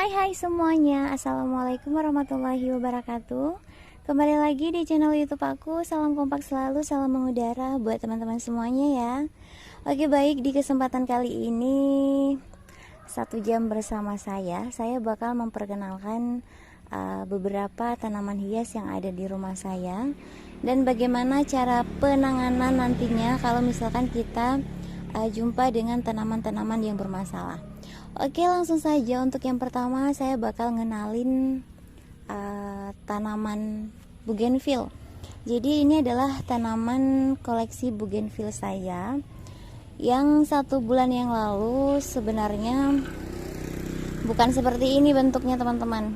Hai semuanya, Assalamualaikum warahmatullahi wabarakatuh. Kembali lagi di channel YouTube aku. Salam kompak selalu, salam mengudara buat teman-teman semuanya ya. Oke, baik, di kesempatan kali ini 1 jam bersama saya bakal memperkenalkan beberapa tanaman hias yang ada di rumah saya, dan bagaimana cara penanganan nantinya kalau misalkan kita jumpa dengan tanaman-tanaman yang bermasalah. Oke, langsung saja. Untuk yang pertama saya bakal ngenalin tanaman bougainville. Jadi ini adalah tanaman koleksi bougainville saya yang 1 bulan yang lalu. Sebenarnya bukan seperti ini bentuknya teman-teman.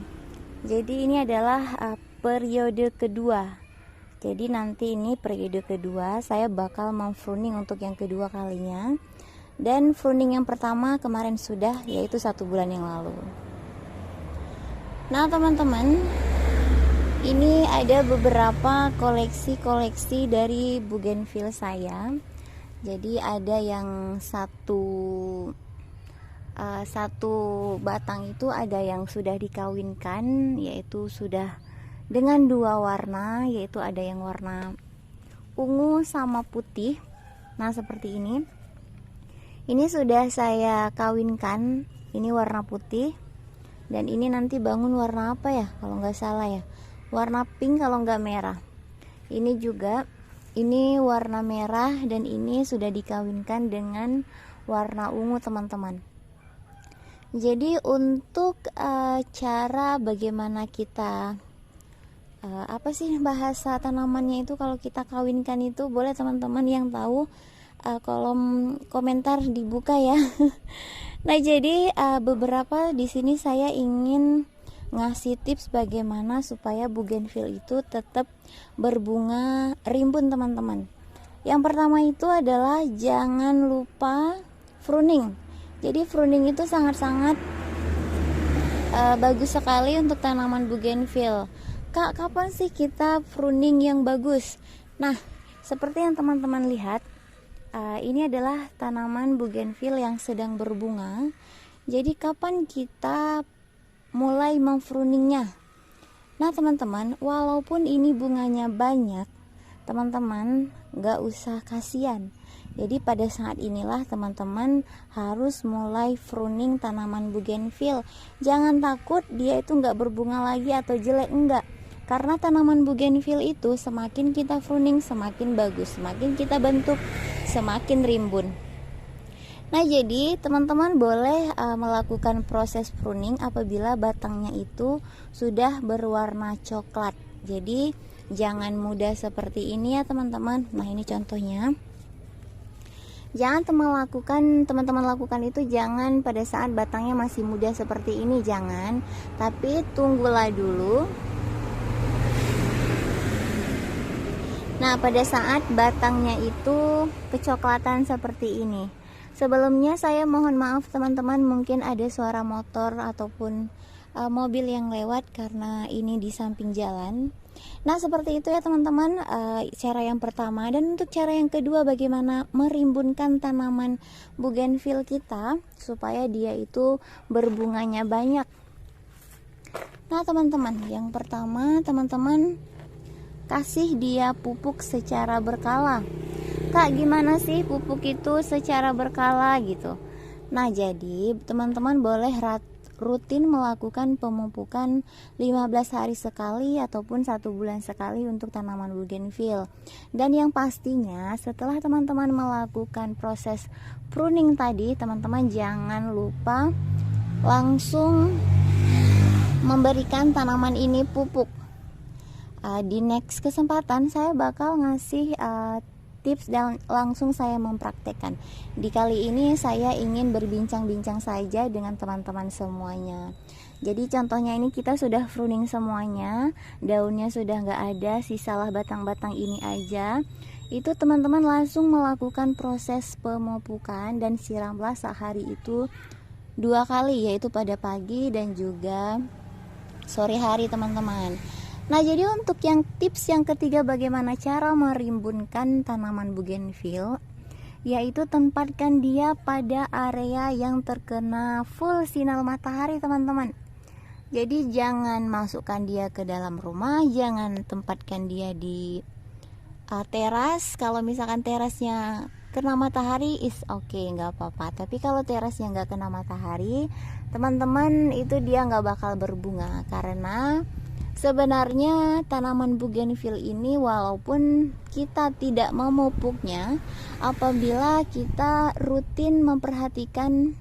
Jadi ini adalah periode kedua. Jadi nanti ini periode kedua, saya bakal mempruning untuk yang kedua kalinya. Dan pruning yang pertama kemarin sudah, yaitu 1 bulan yang lalu. Nah teman-teman, ini ada beberapa koleksi dari bougainville saya. Jadi ada yang satu batang itu ada yang sudah dikawinkan, yaitu sudah dengan 2 warna, yaitu ada yang warna ungu sama putih. Nah seperti ini. Ini sudah saya kawinkan, ini warna putih, dan ini nanti bangun warna apa ya, kalau nggak salah ya, warna pink kalau nggak merah. Ini juga, ini warna merah, dan ini sudah dikawinkan dengan warna ungu teman-teman. Jadi untuk cara bagaimana kita apa sih bahasa tanamannya itu kalau kita kawinkan itu, boleh teman-teman yang tahu kolom komentar dibuka ya. Nah jadi beberapa di sini saya ingin ngasih tips bagaimana supaya bougainville itu tetap berbunga rimbun teman-teman. Yang pertama itu adalah jangan lupa pruning. Jadi pruning itu sangat-sangat bagus sekali untuk tanaman bougainville. Kak, kapan sih kita pruning yang bagus? Nah seperti yang teman-teman lihat, ini adalah tanaman bougainville yang sedang berbunga. Jadi kapan kita mulai mempruningnya? Nah teman-teman, walaupun ini bunganya banyak, teman-teman gak usah kasihan. Jadi pada saat inilah teman-teman harus mulai pruning tanaman bougainville. Jangan takut dia itu gak berbunga lagi atau jelek, enggak. Karena tanaman bougainville itu semakin kita pruning semakin bagus, semakin kita bentuk semakin rimbun. Nah jadi teman-teman boleh melakukan proses pruning apabila batangnya itu sudah berwarna coklat. Jadi jangan mudah seperti ini ya teman-teman. Nah ini contohnya. Jangan teman-teman lakukan itu jangan pada saat batangnya masih muda seperti ini, jangan. Tapi tunggulah dulu. Nah pada saat batangnya itu kecoklatan seperti ini. Sebelumnya saya mohon maaf teman-teman, mungkin ada suara motor ataupun mobil yang lewat karena ini di samping jalan. Nah seperti itu ya teman-teman, cara yang pertama. Dan untuk cara yang kedua, bagaimana merimbunkan tanaman bougainville kita supaya dia itu berbunganya banyak. Nah teman-teman, yang pertama teman-teman kasih dia pupuk secara berkala. Kak, gimana sih pupuk itu secara berkala gitu? Nah jadi teman-teman boleh rutin melakukan pemupukan 15 hari sekali ataupun 1 bulan sekali untuk tanaman bougainville. Dan yang pastinya setelah teman-teman melakukan proses pruning tadi, teman-teman jangan lupa langsung memberikan tanaman ini pupuk. Di next kesempatan saya bakal ngasih tips dan langsung saya mempraktekkan. Di kali ini saya ingin berbincang-bincang saja dengan teman-teman semuanya. Jadi contohnya ini kita sudah pruning semuanya, daunnya sudah nggak ada, sisalah batang-batang ini aja. Itu teman-teman langsung melakukan proses pemupukan dan siramlah sehari itu 2 kali, yaitu pada pagi dan juga sore hari teman-teman. Nah jadi untuk yang tips yang ketiga, bagaimana cara merimbunkan tanaman bougainville, yaitu tempatkan dia pada area yang terkena full sinar matahari teman-teman. Jadi jangan masukkan dia ke dalam rumah, jangan tempatkan dia di teras. Kalau misalkan terasnya kena matahari is okay, nggak apa-apa. Tapi kalau terasnya nggak kena matahari, teman-teman, itu dia nggak bakal berbunga. Karena sebenarnya tanaman bougainville ini walaupun kita tidak memupuknya, apabila kita rutin memperhatikan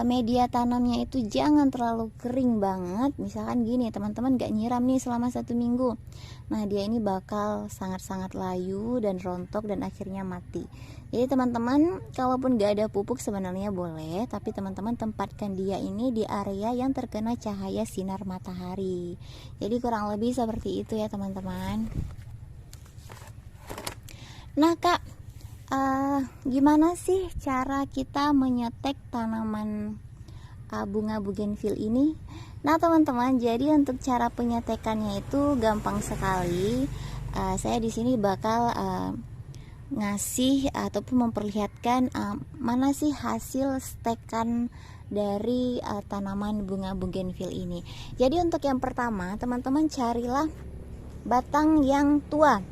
media tanamnya itu jangan terlalu kering banget. Misalkan gini, teman-teman gak nyiram nih selama 1 minggu, nah dia ini bakal sangat-sangat layu dan rontok dan akhirnya mati. Jadi teman-teman, kalaupun gak ada pupuk sebenarnya boleh, tapi teman-teman tempatkan dia ini di area yang terkena cahaya sinar matahari. Jadi kurang lebih seperti itu ya teman-teman. Nah kak, gimana sih cara kita menyetek tanaman bunga bougainville ini? Nah teman-teman, jadi untuk cara penyetekannya itu gampang sekali. Saya di sini bakal ngasih ataupun memperlihatkan mana sih hasil stekan dari tanaman bunga bougainville ini. Jadi untuk yang pertama, teman-teman carilah batang yang tua.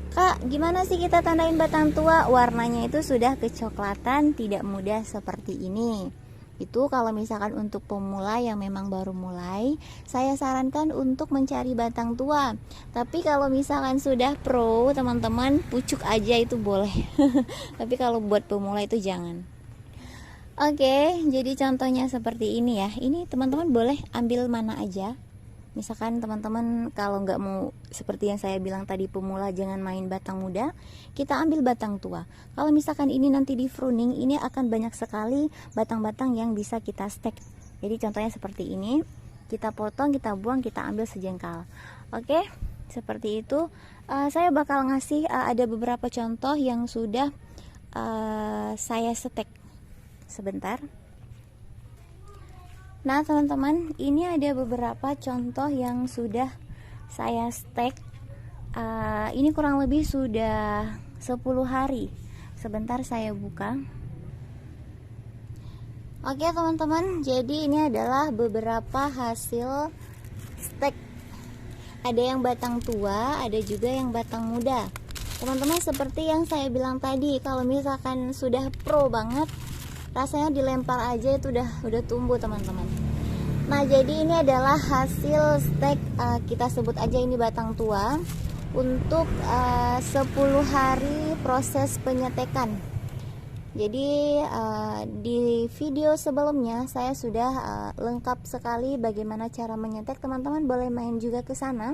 Kak, gimana sih kita tandain batang tua? Warnanya itu sudah kecoklatan, tidak muda seperti ini. Itu kalau misalkan untuk pemula yang memang baru mulai, saya sarankan untuk mencari batang tua. Tapi kalau misalkan sudah pro, teman-teman, pucuk aja itu boleh. Tapi kalau buat pemula itu jangan. Oke, jadi contohnya seperti ini ya. Ini teman-teman boleh ambil mana aja. Misalkan teman-teman kalau nggak mau seperti yang saya bilang tadi, pemula jangan main batang muda, kita ambil batang tua. Kalau misalkan ini nanti di pruning, ini akan banyak sekali batang-batang yang bisa kita stek. Jadi contohnya seperti ini, kita potong, kita buang, kita ambil sejengkal. Oke, seperti itu. Saya bakal ngasih ada beberapa contoh yang sudah saya stek. Sebentar. Nah teman-teman, ini ada beberapa contoh yang sudah saya stek. Ini kurang lebih sudah 10 hari. Sebentar saya buka. Oke teman-teman, jadi ini adalah beberapa hasil stek. Ada yang batang tua, ada juga yang batang muda. Teman-teman, seperti yang saya bilang tadi, kalau misalkan sudah pro banget, rasanya dilempar aja itu udah tumbuh teman-teman. Nah jadi ini adalah hasil stek, kita sebut aja ini batang tua, untuk 10 hari proses penyetekan. Jadi di video sebelumnya saya sudah lengkap sekali bagaimana cara menyetek. Teman-teman boleh main juga ke sana.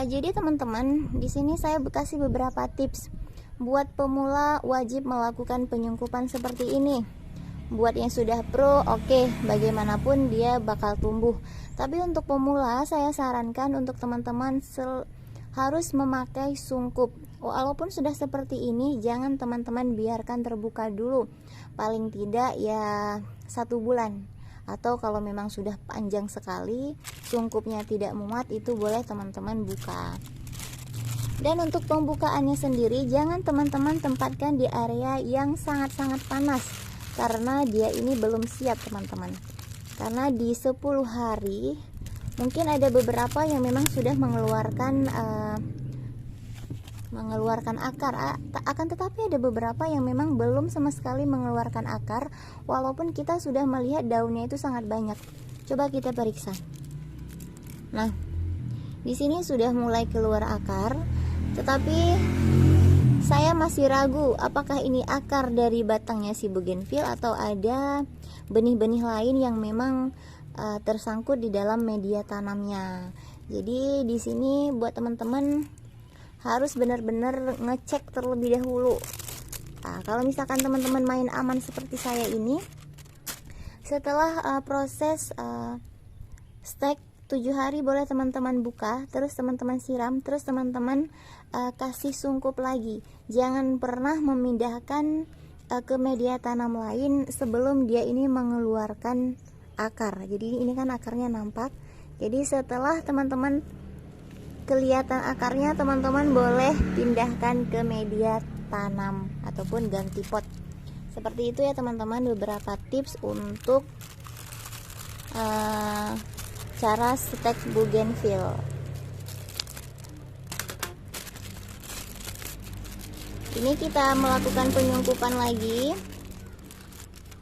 Jadi teman-teman, di sini saya kasih beberapa tips. Buat pemula wajib melakukan penyungkupan seperti ini. Buat yang sudah pro, oke, bagaimanapun dia bakal tumbuh. Tapi untuk pemula saya sarankan untuk teman-teman harus memakai sungkup. Walaupun sudah seperti ini, jangan teman-teman biarkan terbuka dulu. Paling tidak ya 1 bulan. Atau kalau memang sudah panjang sekali, sungkupnya tidak muat, itu boleh teman-teman buka. Dan untuk pembukaannya sendiri, jangan teman-teman tempatkan di area yang sangat-sangat panas, karena dia ini belum siap teman-teman. Karena di 10 hari mungkin ada beberapa yang memang sudah mengeluarkan akar, akan tetapi ada beberapa yang memang belum sama sekali mengeluarkan akar, walaupun kita sudah melihat daunnya itu sangat banyak. Coba kita periksa. Nah, di sini sudah mulai keluar akar, tetapi saya masih ragu apakah ini akar dari batangnya si bougainville atau ada benih-benih lain yang memang tersangkut di dalam media tanamnya. Jadi di sini buat teman-teman harus benar-benar ngecek terlebih dahulu. Kalau misalkan teman-teman main aman seperti saya ini, setelah proses stek 7 hari boleh teman-teman buka, terus teman-teman siram, terus teman-teman kasih sungkup lagi. Jangan pernah memindahkan ke media tanam lain sebelum dia ini mengeluarkan akar. Jadi ini kan akarnya nampak. Jadi setelah teman-teman kelihatan akarnya, teman-teman boleh pindahkan ke media tanam ataupun ganti pot. Seperti itu ya teman-teman, beberapa tips untuk cara stek bougainville. Ini kita melakukan penyungkupan lagi.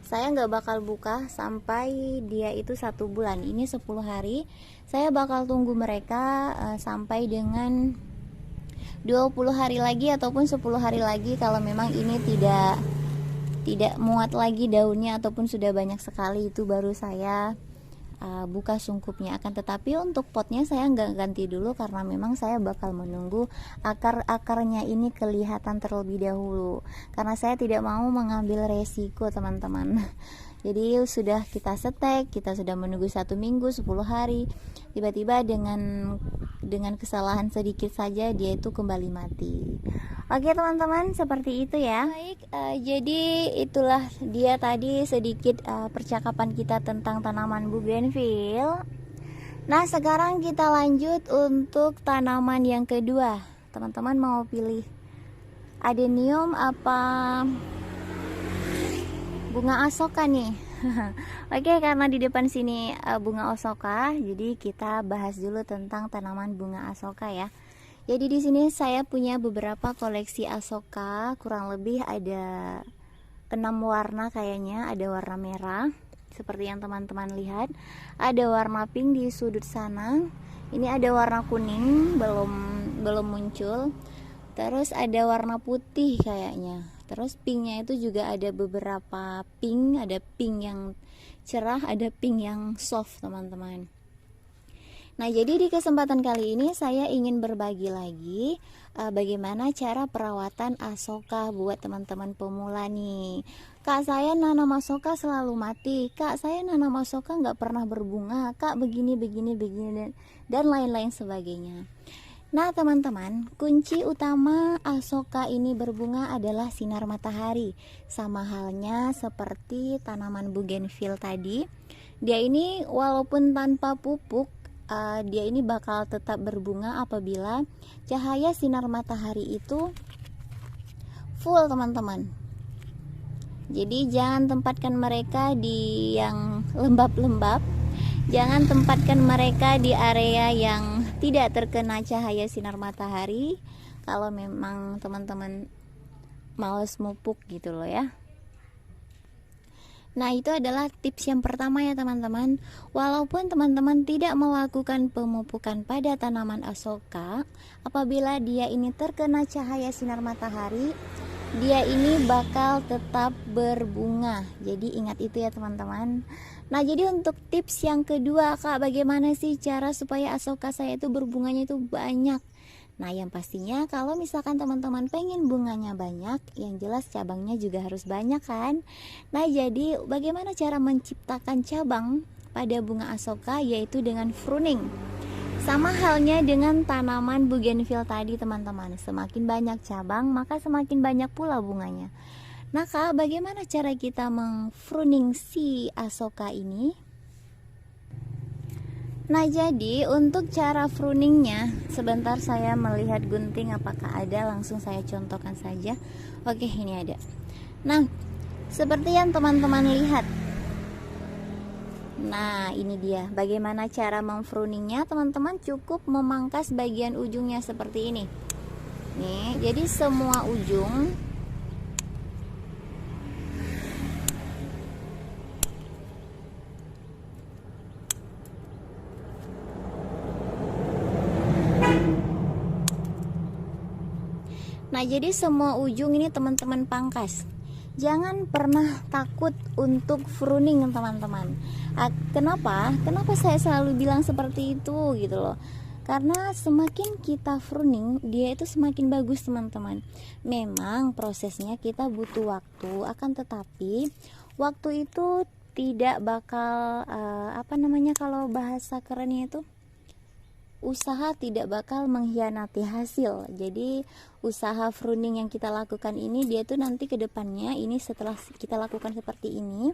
Saya nggak bakal buka sampai dia itu 1 bulan. Ini 10 hari. Saya bakal tunggu mereka sampai dengan 20 hari lagi ataupun 10 hari lagi. Kalau memang ini tidak muat lagi daunnya ataupun sudah banyak sekali, itu baru saya buka sungkupnya. Akan tetapi untuk potnya saya nggak ganti dulu karena memang saya bakal menunggu akar-akarnya ini kelihatan terlebih dahulu, karena saya tidak mau mengambil resiko teman-teman. Jadi sudah kita setek, kita sudah menunggu 1 minggu, 10 hari, tiba-tiba dengan kesalahan sedikit saja dia itu kembali mati. Oke teman-teman, seperti itu ya. Baik, jadi itulah dia tadi sedikit percakapan kita tentang tanaman bougainville. Nah sekarang kita lanjut untuk tanaman yang kedua. Teman-teman mau pilih adenium apa bunga asoka nih? Oke, karena di depan sini bunga asoka, jadi kita bahas dulu tentang tanaman bunga asoka ya. Jadi di sini saya punya beberapa koleksi asoka, kurang lebih ada 6 warna kayaknya. Ada warna merah seperti yang teman-teman lihat, ada warna pink di sudut sana. Ini ada warna kuning belum muncul. Terus ada warna putih kayaknya. Terus pinknya itu juga ada beberapa pink, ada pink yang cerah, ada pink yang soft teman-teman. Nah jadi di kesempatan kali ini saya ingin berbagi lagi bagaimana cara perawatan asoka buat teman-teman pemula nih. Kak, saya nanam asoka selalu mati, kak saya nanam asoka nggak pernah berbunga, kak begini dan lain-lain sebagainya. Nah teman-teman, kunci utama asoka ini berbunga adalah sinar matahari. Sama halnya seperti tanaman bougainville tadi, dia ini walaupun tanpa pupuk, dia ini bakal tetap berbunga apabila cahaya sinar matahari itu full teman-teman. Jadi jangan tempatkan mereka di yang lembab-lembab, jangan tempatkan mereka di area yang tidak terkena cahaya sinar matahari kalau memang teman-teman males mupuk gitu loh ya. Nah itu adalah tips yang pertama ya teman-teman. Walaupun teman-teman tidak melakukan pemupukan pada tanaman asoka, apabila dia ini terkena cahaya sinar matahari, dia ini bakal tetap berbunga. Jadi ingat itu ya teman-teman. Nah jadi untuk tips yang kedua, kak bagaimana sih cara supaya asoka saya itu berbunganya itu banyak? Nah yang pastinya kalau misalkan teman-teman pengen bunganya banyak, yang jelas cabangnya juga harus banyak kan. Nah jadi bagaimana cara menciptakan cabang pada bunga asoka, yaitu dengan pruning. Sama halnya dengan tanaman bougainville tadi teman-teman, semakin banyak cabang maka semakin banyak pula bunganya. Nah kak, bagaimana cara kita mengpruning si asoka ini? Nah jadi untuk cara pruningnya, sebentar saya melihat gunting apakah ada, langsung saya contohkan saja. Oke, ini ada. Nah seperti yang teman-teman lihat. Nah ini dia bagaimana cara mempruningnya teman-teman. Cukup memangkas bagian ujungnya seperti ini. Nih, jadi semua ujung ini teman-teman pangkas. Jangan pernah takut untuk pruning teman-teman. Kenapa saya selalu bilang seperti itu gitu loh. Karena semakin kita pruning, dia itu semakin bagus teman-teman. Memang prosesnya kita butuh waktu, akan tetapi waktu itu tidak bakal kalau bahasa kerennya itu, usaha tidak bakal mengkhianati hasil. Jadi usaha pruning yang kita lakukan ini, dia tuh nanti ke depannya ini setelah kita lakukan seperti ini,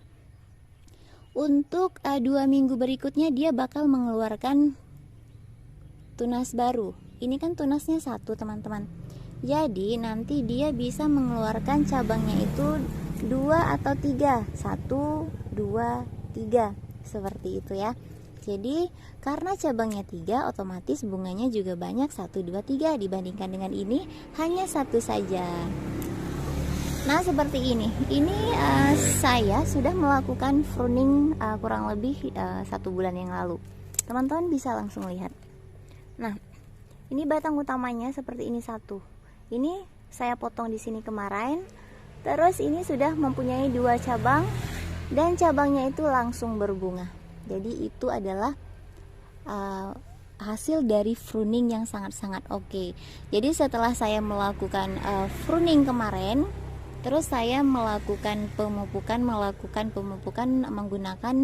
untuk 2 minggu berikutnya dia bakal mengeluarkan tunas baru. Ini kan tunasnya 1 teman-teman. Jadi nanti dia bisa mengeluarkan cabangnya itu 2 atau 3. 1, 2, 3. seperti itu ya. Jadi karena cabangnya 3, otomatis bunganya juga banyak, 1, 2, 3, dibandingkan dengan ini hanya 1 saja. Nah seperti ini saya sudah melakukan pruning kurang lebih 1 bulan yang lalu. Teman-teman bisa langsung lihat. Nah ini batang utamanya seperti ini satu. Ini saya potong di sini kemarin. Terus ini sudah mempunyai 2 cabang dan cabangnya itu langsung berbunga. Jadi itu adalah hasil dari pruning yang sangat-sangat oke. Jadi setelah saya melakukan pruning kemarin, terus saya melakukan pemupukan menggunakan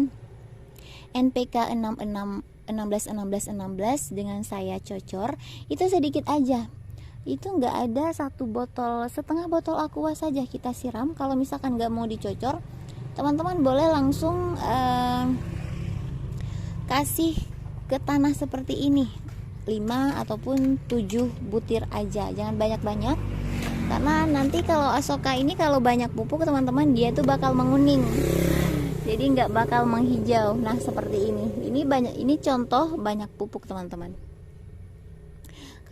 NPK 16 dengan saya cocor, itu sedikit aja. Itu nggak ada 1 botol, setengah botol aqua saja kita siram. Kalau misalkan nggak mau dicocor, teman-teman boleh langsung kasih ke tanah seperti ini 5 ataupun 7 butir aja, jangan banyak-banyak, karena nanti kalau asoka ini kalau banyak pupuk teman-teman dia tuh bakal menguning, jadi nggak bakal menghijau. Nah seperti ini contoh banyak pupuk teman-teman.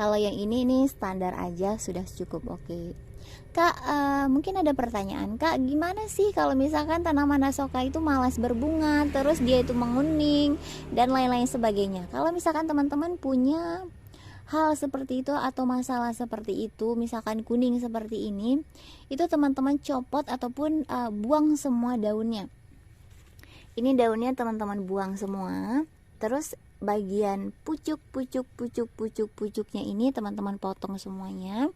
Kalau yang ini standar aja sudah cukup oke. Kak, mungkin ada pertanyaan, Kak, gimana sih kalau misalkan tanaman asoka itu malas berbunga, terus dia itu menguning dan lain-lain sebagainya. Kalau misalkan teman-teman punya hal seperti itu atau masalah seperti itu, misalkan kuning seperti ini, itu teman-teman copot ataupun buang semua daunnya. Ini daunnya teman-teman buang semua. Terus bagian pucuknya ini teman-teman potong semuanya.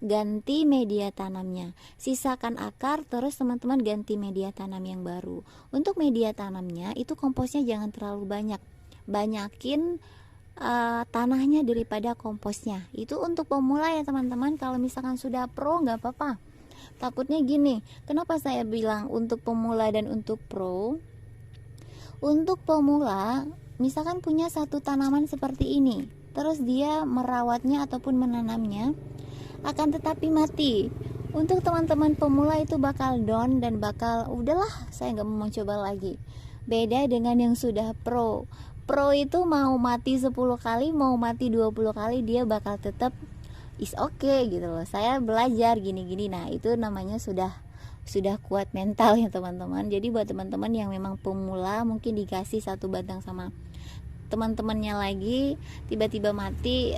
Ganti media tanamnya, sisakan akar, terus teman-teman ganti media tanam yang baru. Untuk media tanamnya itu komposnya jangan terlalu banyak, banyakin tanahnya daripada komposnya. Itu untuk pemula ya teman-teman. Kalau misalkan sudah pro nggak apa-apa. Takutnya gini, kenapa saya bilang untuk pemula dan untuk pro? Untuk pemula, misalkan punya 1 tanaman seperti ini, terus dia merawatnya ataupun menanamnya akan tetapi mati. Untuk teman-teman pemula itu bakal down dan bakal udahlah saya nggak mau coba lagi. Beda dengan yang sudah pro. Pro itu mau mati 10 kali, mau mati 20 kali dia bakal tetap is okay gitu loh. Saya belajar gini-gini. Nah itu namanya sudah kuat mental ya teman-teman. Jadi buat teman-teman yang memang pemula, mungkin dikasih 1 batang sama teman-temannya lagi, tiba-tiba mati,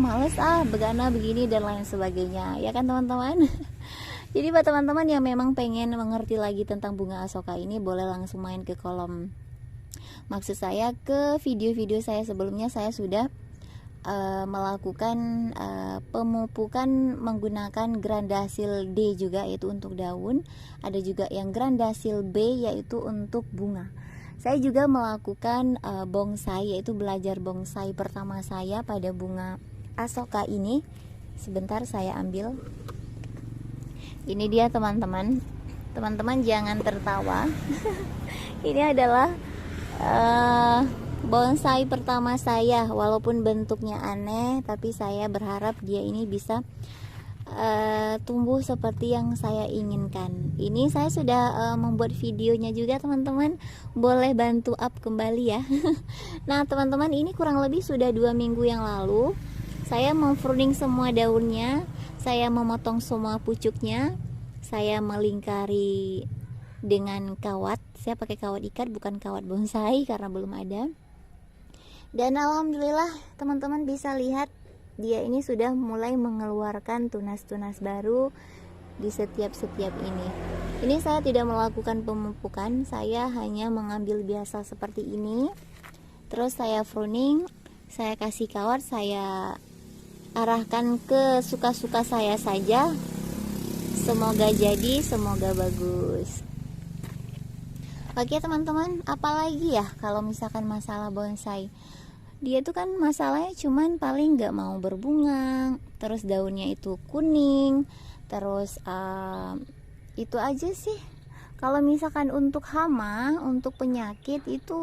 males begana begini dan lain sebagainya ya kan teman-teman. Jadi buat teman-teman yang memang pengen mengerti lagi tentang bunga asoka ini, boleh langsung main ke kolom, maksud saya ke video-video saya sebelumnya. Saya sudah melakukan pemupukan menggunakan Grandasil D juga, yaitu untuk daun. Ada juga yang Grandasil B, yaitu untuk bunga. Saya juga melakukan bonsai, yaitu belajar bonsai pertama saya pada bunga asoka ini. Sebentar saya ambil. Ini dia teman-teman. Teman-teman jangan tertawa. Ini adalah bonsai pertama saya. Walaupun bentuknya aneh, tapi saya berharap dia ini bisa tumbuh seperti yang saya inginkan. Ini saya sudah membuat videonya juga teman-teman, boleh bantu up kembali ya. Nah teman-teman, ini kurang lebih sudah 2 minggu yang lalu saya mempruning semua daunnya, saya memotong semua pucuknya, saya melingkari dengan kawat. Saya pakai kawat ikat, bukan kawat bonsai karena belum ada. Dan alhamdulillah teman-teman bisa lihat dia ini sudah mulai mengeluarkan tunas-tunas baru di setiap ini. Ini saya tidak melakukan pemupukan, saya hanya mengambil biasa seperti ini. Terus saya pruning, saya kasih kawat, saya arahkan ke suka-suka saya saja. Semoga jadi, semoga bagus. Oke teman-teman, apalagi ya kalau misalkan masalah bonsai, dia tuh kan masalahnya cuman paling nggak mau berbunga, terus daunnya itu kuning, terus itu aja sih. Kalau misalkan untuk hama, untuk penyakit itu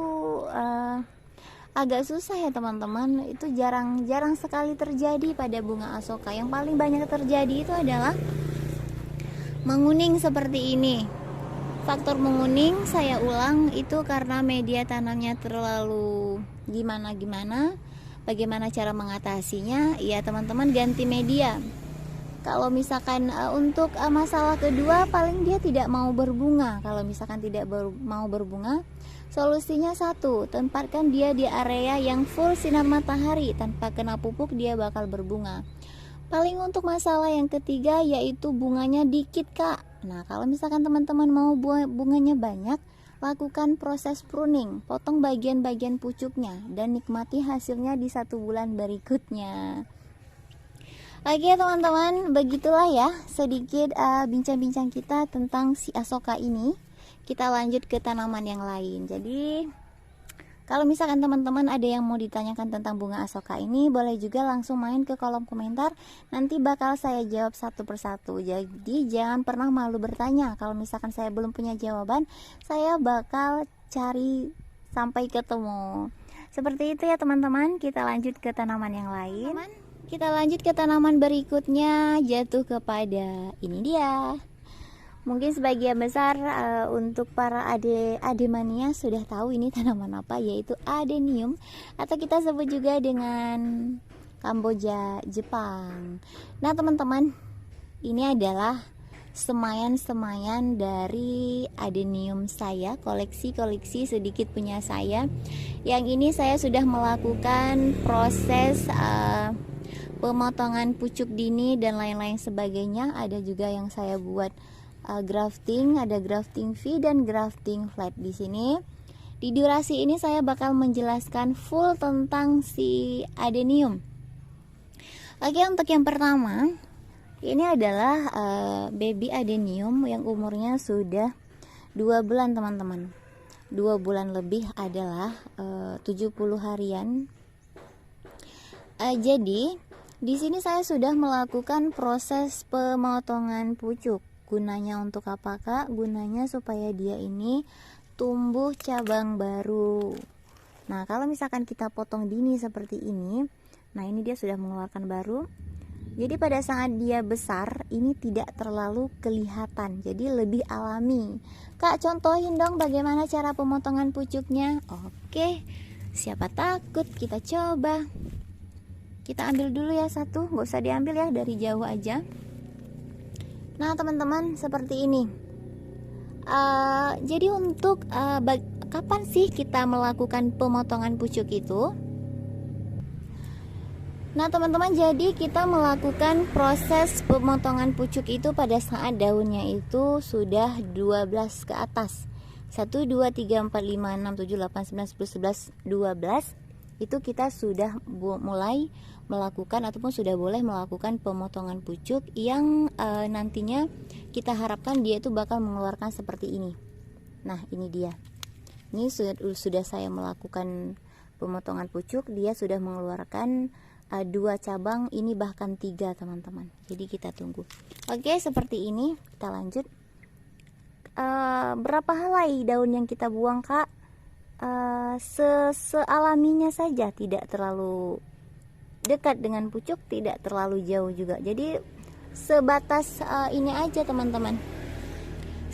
agak susah ya teman-teman. Itu jarang sekali terjadi pada bunga asoka. Yang paling banyak terjadi itu adalah menguning seperti ini. faktor menguning saya ulang itu karena media tanamnya terlalu gimana-gimana. Bagaimana cara mengatasinya? Ya teman-teman, ganti media. Kalau misalkan untuk masalah kedua, paling dia tidak mau berbunga. Kalau misalkan tidak mau berbunga, solusinya satu, tempatkan dia di area yang full sinar matahari. Tanpa kena pupuk dia bakal berbunga. Paling untuk masalah yang ketiga yaitu bunganya dikit kak. Nah kalau misalkan teman-teman mau bunganya banyak, lakukan proses pruning, potong bagian-bagian pucuknya dan nikmati hasilnya di 1 bulan berikutnya. Oke teman-teman, begitulah ya sedikit bincang-bincang kita tentang si Asoka ini. Kita lanjut ke tanaman yang lain. Jadi kalau misalkan teman-teman ada yang mau ditanyakan tentang bunga Asoka ini, boleh juga langsung main ke kolom komentar. Nanti bakal saya jawab satu persatu. Jadi jangan pernah malu bertanya. Kalau misalkan saya belum punya jawaban, saya bakal cari sampai ketemu. Seperti itu ya teman-teman. Kita lanjut ke tanaman yang lain. Kita lanjut ke tanaman berikutnya, jatuh kepada ini dia. Mungkin sebagian besar untuk para ademania sudah tahu ini tanaman apa, yaitu adenium atau kita sebut juga dengan Kamboja Jepang. Nah teman-teman, ini adalah semayan-semayan dari adenium saya, koleksi sedikit punya saya. Yang ini saya sudah melakukan proses pemotongan pucuk dini dan lain-lain sebagainya. Ada juga yang saya buat grafting, ada grafting V dan grafting flat di sini. Di durasi ini saya bakal menjelaskan full tentang si adenium. Oke, untuk yang pertama, ini adalah baby adenium yang umurnya sudah 2 bulan teman-teman. 2 bulan lebih adalah 70 harian. Jadi di sini saya sudah melakukan proses pemotongan pucuk. Gunanya untuk apa kak? Gunanya supaya dia ini tumbuh cabang baru. Nah kalau misalkan kita potong dini seperti ini, nah ini dia sudah mengeluarkan baru. Jadi pada saat dia besar ini tidak terlalu kelihatan, jadi lebih alami. Kak contohin dong bagaimana cara pemotongan pucuknya. Oke, siapa takut, kita coba. Kita ambil dulu ya satu, gak usah diambil ya, dari jauh aja. Nah teman-teman seperti ini. Jadi untuk kapan sih kita melakukan pemotongan pucuk itu? Nah teman-teman, jadi kita melakukan proses pemotongan pucuk itu pada saat daunnya itu sudah 12 ke atas. 1, 2, 3, 4, 5, 6, 7, 8, 9, 10, 11, 12. Itu kita sudah mulai melakukan ataupun sudah boleh melakukan pemotongan pucuk yang nantinya kita harapkan dia itu bakal mengeluarkan seperti ini. Nah ini dia, ini sudah saya melakukan pemotongan pucuk, dia sudah mengeluarkan 2 cabang, ini bahkan 3 teman-teman. Jadi kita tunggu. Oke seperti ini, kita lanjut. Berapa helai daun yang kita buang kak? Sealaminya saja, tidak terlalu dekat dengan pucuk, tidak terlalu jauh juga. Jadi sebatas ini aja teman-teman,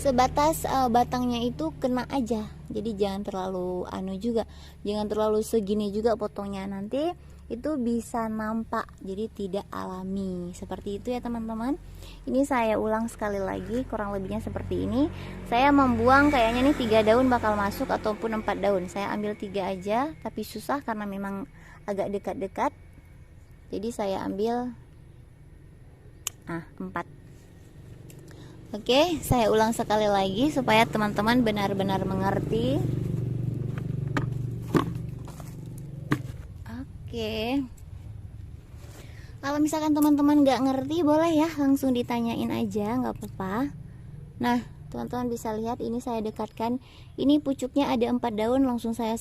sebatas batangnya itu kena aja. Jadi jangan terlalu juga, jangan terlalu segini juga potongnya, nanti itu bisa nampak jadi tidak alami. Seperti itu ya teman-teman. Ini saya ulang sekali lagi, kurang lebihnya seperti ini. Saya membuang kayaknya nih 3 daun bakal masuk ataupun 4 daun. Saya ambil 3 aja, tapi susah karena memang agak dekat-dekat. Jadi saya ambil 4. Oke, saya ulang sekali lagi supaya teman-teman benar-benar mengerti. Oke, kalau misalkan teman-teman nggak ngerti boleh ya langsung ditanyain aja, nggak apa-apa. Nah teman-teman bisa lihat ini saya dekatkan, ini pucuknya ada 4 daun, langsung saja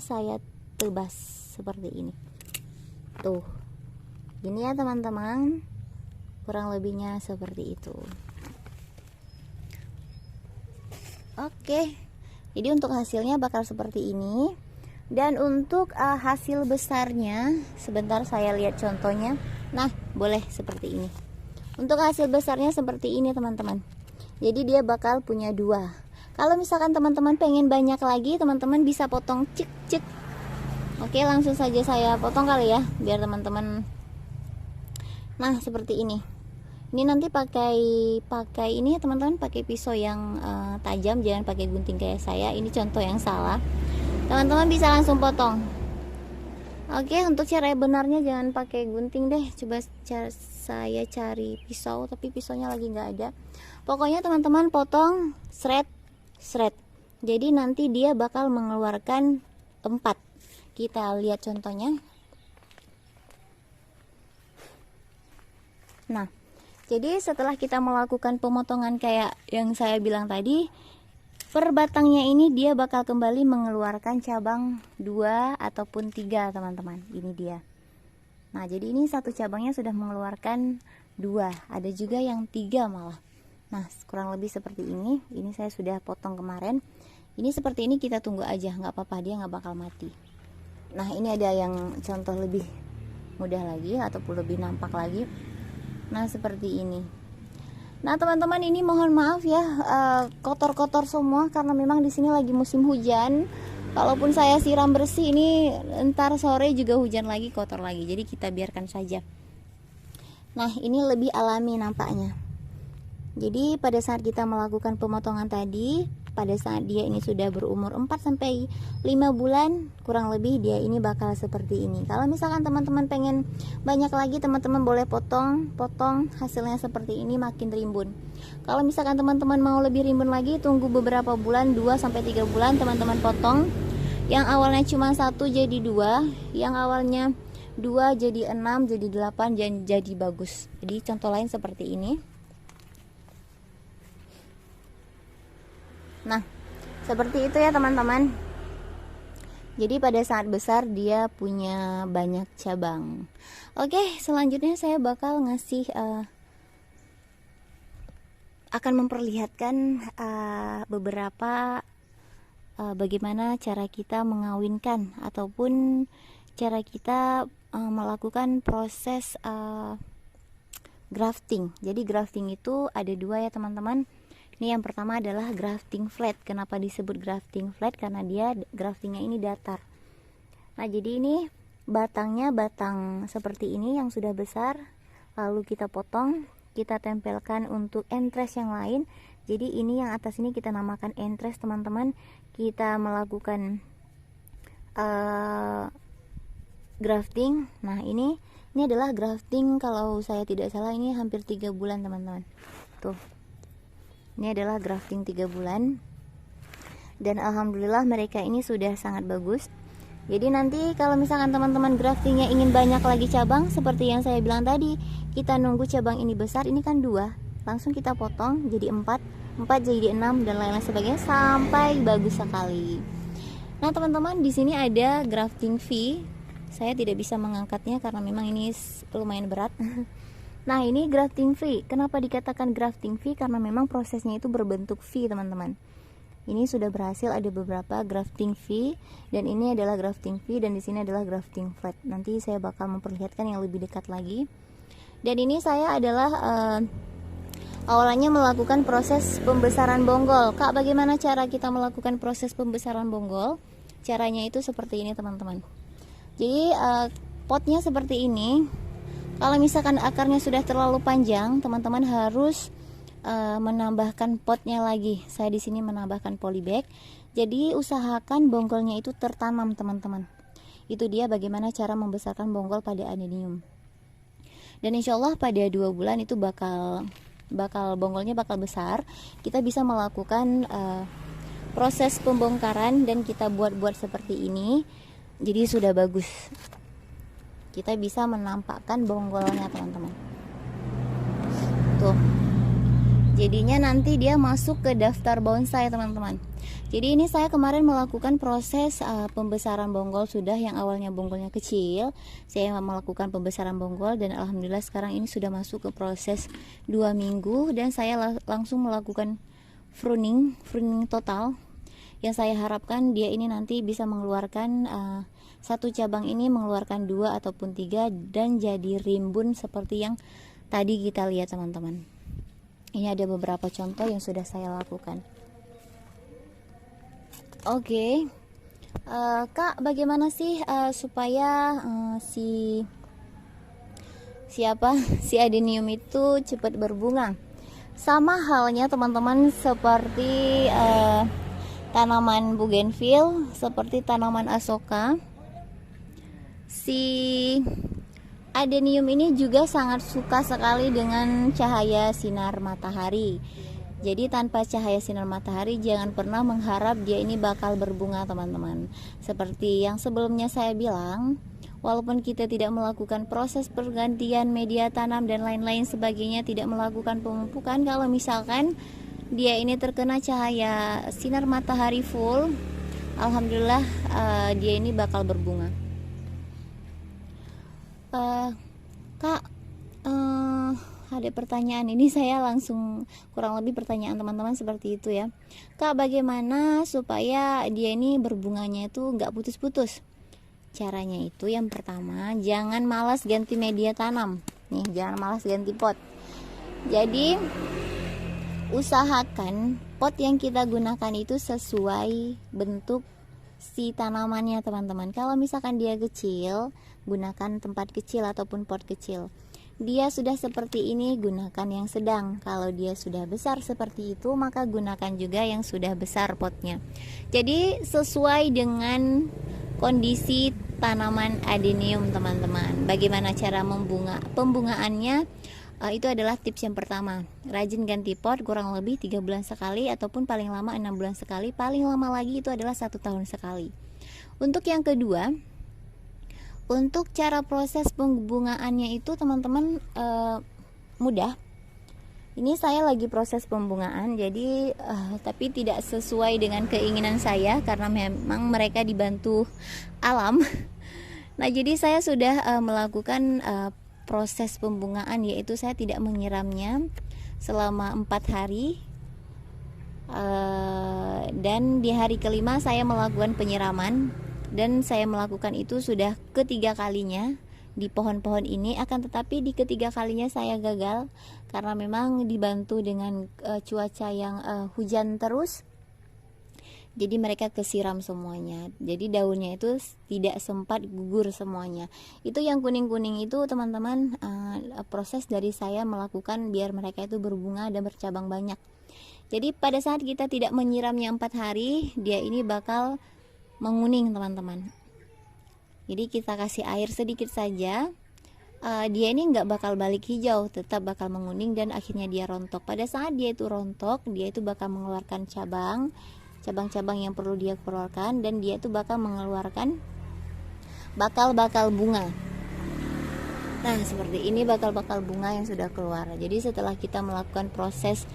saya tebas seperti ini. Tuh, gini ya teman-teman, kurang lebihnya seperti itu. Oke, jadi untuk hasilnya bakal seperti ini. Dan untuk hasil besarnya, sebentar saya lihat contohnya. Nah boleh seperti ini. Untuk hasil besarnya seperti ini teman-teman. Jadi dia bakal punya 2. Kalau misalkan teman-teman pengen banyak lagi, teman-teman bisa potong cek cek. Oke, langsung saja saya potong kali ya, biar teman-teman. Nah, seperti ini. Ini nanti pakai ini ya teman-teman, pakai pisau yang tajam, jangan pakai gunting kayak saya. Ini contoh yang salah. Teman-teman bisa langsung potong. Oke, untuk cara benarnya jangan pakai gunting deh. Coba saya cari pisau, tapi pisaunya lagi nggak ada. Pokoknya teman-teman potong shred. Jadi nanti dia bakal mengeluarkan 4. Kita lihat contohnya. Nah, jadi setelah kita melakukan pemotongan kayak yang saya bilang tadi, per batangnya ini dia bakal kembali mengeluarkan cabang 2 ataupun 3 teman-teman. Ini dia. Nah, jadi ini satu cabangnya sudah mengeluarkan 2, ada juga yang 3 malah. Nah, kurang lebih seperti ini. Ini saya sudah potong kemarin. Ini seperti ini, kita tunggu aja, nggak apa-apa, dia nggak bakal mati. Nah, ini ada yang contoh lebih mudah lagi ataupun lebih nampak lagi. Nah, seperti ini. Nah, teman-teman, ini mohon maaf ya, kotor-kotor semua karena memang di sini lagi musim hujan. Kalaupun saya siram bersih, ini entar sore juga hujan lagi, kotor lagi. Jadi kita biarkan saja. Nah, ini lebih alami nampaknya. Jadi pada saat kita melakukan pemotongan tadi, pada saat dia ini sudah berumur 4-5 bulan, kurang lebih dia ini bakal seperti ini. Kalau misalkan teman-teman pengen banyak lagi, teman-teman boleh potong hasilnya seperti ini, makin rimbun. Kalau misalkan teman-teman mau lebih rimbun lagi, tunggu beberapa bulan, 2-3 bulan, teman-teman potong. Yang awalnya cuma 1 jadi 2, yang awalnya 2 jadi 6, jadi 8, dan jadi bagus. Jadi contoh lain seperti ini. Nah, seperti itu ya teman-teman. Jadi pada saat besar dia punya banyak cabang. Oke, selanjutnya saya bakal ngasih akan memperlihatkan beberapa bagaimana cara kita mengawinkan ataupun cara kita melakukan proses grafting. Jadi grafting itu ada 2 ya teman-teman. Ini yang pertama adalah grafting flat. Kenapa disebut grafting flat? Karena dia graftingnya ini datar. Nah, jadi ini batangnya batang seperti ini yang sudah besar, lalu kita potong, kita tempelkan untuk entres yang lain. Jadi ini yang atas ini kita namakan entres teman-teman. Kita melakukan grafting. Nah, ini adalah grafting, kalau saya tidak salah ini hampir 3 bulan teman-teman. Tuh. Ini adalah grafting 3 bulan. Dan alhamdulillah mereka ini sudah sangat bagus. Jadi nanti kalau misalkan teman-teman graftingnya ingin banyak lagi cabang, seperti yang saya bilang tadi, kita nunggu cabang ini besar, ini kan 2, langsung kita potong jadi 4 jadi 6 dan lain-lain sebagainya sampai bagus sekali. Nah teman-teman, di sini ada grafting V. Saya tidak bisa mengangkatnya karena memang ini lumayan berat. Nah, ini grafting V. Kenapa dikatakan grafting V? Karena memang prosesnya itu berbentuk V teman-teman. Ini sudah berhasil, ada beberapa grafting V, dan ini adalah grafting V, dan di sini adalah grafting flat. Nanti saya bakal memperlihatkan yang lebih dekat lagi. Dan ini saya adalah awalnya melakukan proses pembesaran bonggol. Kak, bagaimana cara kita melakukan proses pembesaran bonggol? Caranya itu seperti ini teman-teman. Jadi potnya seperti ini. Kalau misalkan akarnya sudah terlalu panjang, teman-teman harus menambahkan potnya lagi. Saya di sini menambahkan polybag. Jadi usahakan bonggolnya itu tertanam teman-teman. Itu dia bagaimana cara membesarkan bonggol pada adenium. Dan insya Allah pada 2 bulan itu bakal bonggolnya bakal besar. Kita bisa melakukan proses pembongkaran dan kita buat seperti ini. Jadi sudah bagus. Kita bisa menampakkan bonggolnya teman-teman. Tuh. Jadinya nanti dia masuk ke daftar bonsai teman-teman. Jadi ini saya kemarin melakukan proses pembesaran bonggol sudah, yang awalnya bonggolnya kecil. Saya melakukan pembesaran bonggol dan alhamdulillah sekarang ini sudah masuk ke proses 2 minggu dan saya langsung melakukan pruning total. Yang saya harapkan dia ini nanti bisa mengeluarkan satu cabang ini mengeluarkan 2 ataupun 3 dan jadi rimbun seperti yang tadi kita lihat teman-teman. Ini ada beberapa contoh yang sudah saya lakukan. Oke. Kak, bagaimana sih supaya si adenium itu cepat berbunga? Sama halnya teman-teman seperti tanaman bougainville, seperti tanaman asoka. Si adenium ini juga sangat suka sekali dengan cahaya sinar matahari. Jadi tanpa cahaya sinar matahari jangan pernah mengharap dia ini bakal berbunga, teman-teman. Seperti yang sebelumnya saya bilang, walaupun kita tidak melakukan proses pergantian media tanam dan lain-lain sebagainya, tidak melakukan pemupukan, kalau misalkan dia ini terkena cahaya sinar matahari full, alhamdulillah dia ini bakal berbunga. Kak, ada pertanyaan ini, saya langsung kurang lebih pertanyaan teman-teman seperti itu ya. Kak, bagaimana supaya dia ini berbunganya itu nggak putus-putus? Caranya itu yang pertama, jangan malas ganti media tanam. Nih, jangan malas ganti pot. Jadi usahakan pot yang kita gunakan itu sesuai bentuk si tanamannya, teman-teman. Kalau misalkan dia kecil, gunakan tempat kecil ataupun pot kecil. Dia sudah seperti ini, gunakan yang sedang. Kalau dia sudah besar seperti itu, maka gunakan juga yang sudah besar potnya. Jadi sesuai dengan kondisi tanaman adenium, teman-teman. Bagaimana cara pembungaannya? Itu adalah tips yang pertama. Rajin ganti pot kurang lebih 3 bulan sekali, ataupun paling lama 6 bulan sekali. Paling lama lagi itu adalah 1 tahun sekali. Untuk yang kedua, untuk cara proses pembungaannya itu teman-teman mudah. Ini saya lagi proses pembungaan, jadi tapi tidak sesuai dengan keinginan saya karena memang mereka dibantu alam. Nah, jadi saya sudah melakukan proses pembungaan, yaitu saya tidak menyiramnya selama 4 hari. Dan di hari kelima saya melakukan penyiraman, dan saya melakukan itu sudah ketiga kalinya di pohon-pohon ini. Akan tetapi di ketiga kalinya saya gagal karena memang dibantu dengan cuaca yang hujan terus, jadi mereka kesiram semuanya. Jadi daunnya itu tidak sempat gugur semuanya. Itu yang kuning-kuning itu, teman-teman, proses dari saya melakukan biar mereka itu berbunga dan bercabang banyak. Jadi pada saat kita tidak menyiramnya 4 hari, dia ini bakal menguning, teman-teman. Jadi kita kasih air sedikit saja, dia ini nggak bakal balik hijau, tetap bakal menguning dan akhirnya dia rontok. Pada saat dia itu rontok, dia itu bakal mengeluarkan cabang-cabang yang perlu dia keluarkan, dan dia itu bakal mengeluarkan bakal bunga. Nah, seperti ini bakal bunga yang sudah keluar. Jadi setelah kita melakukan proses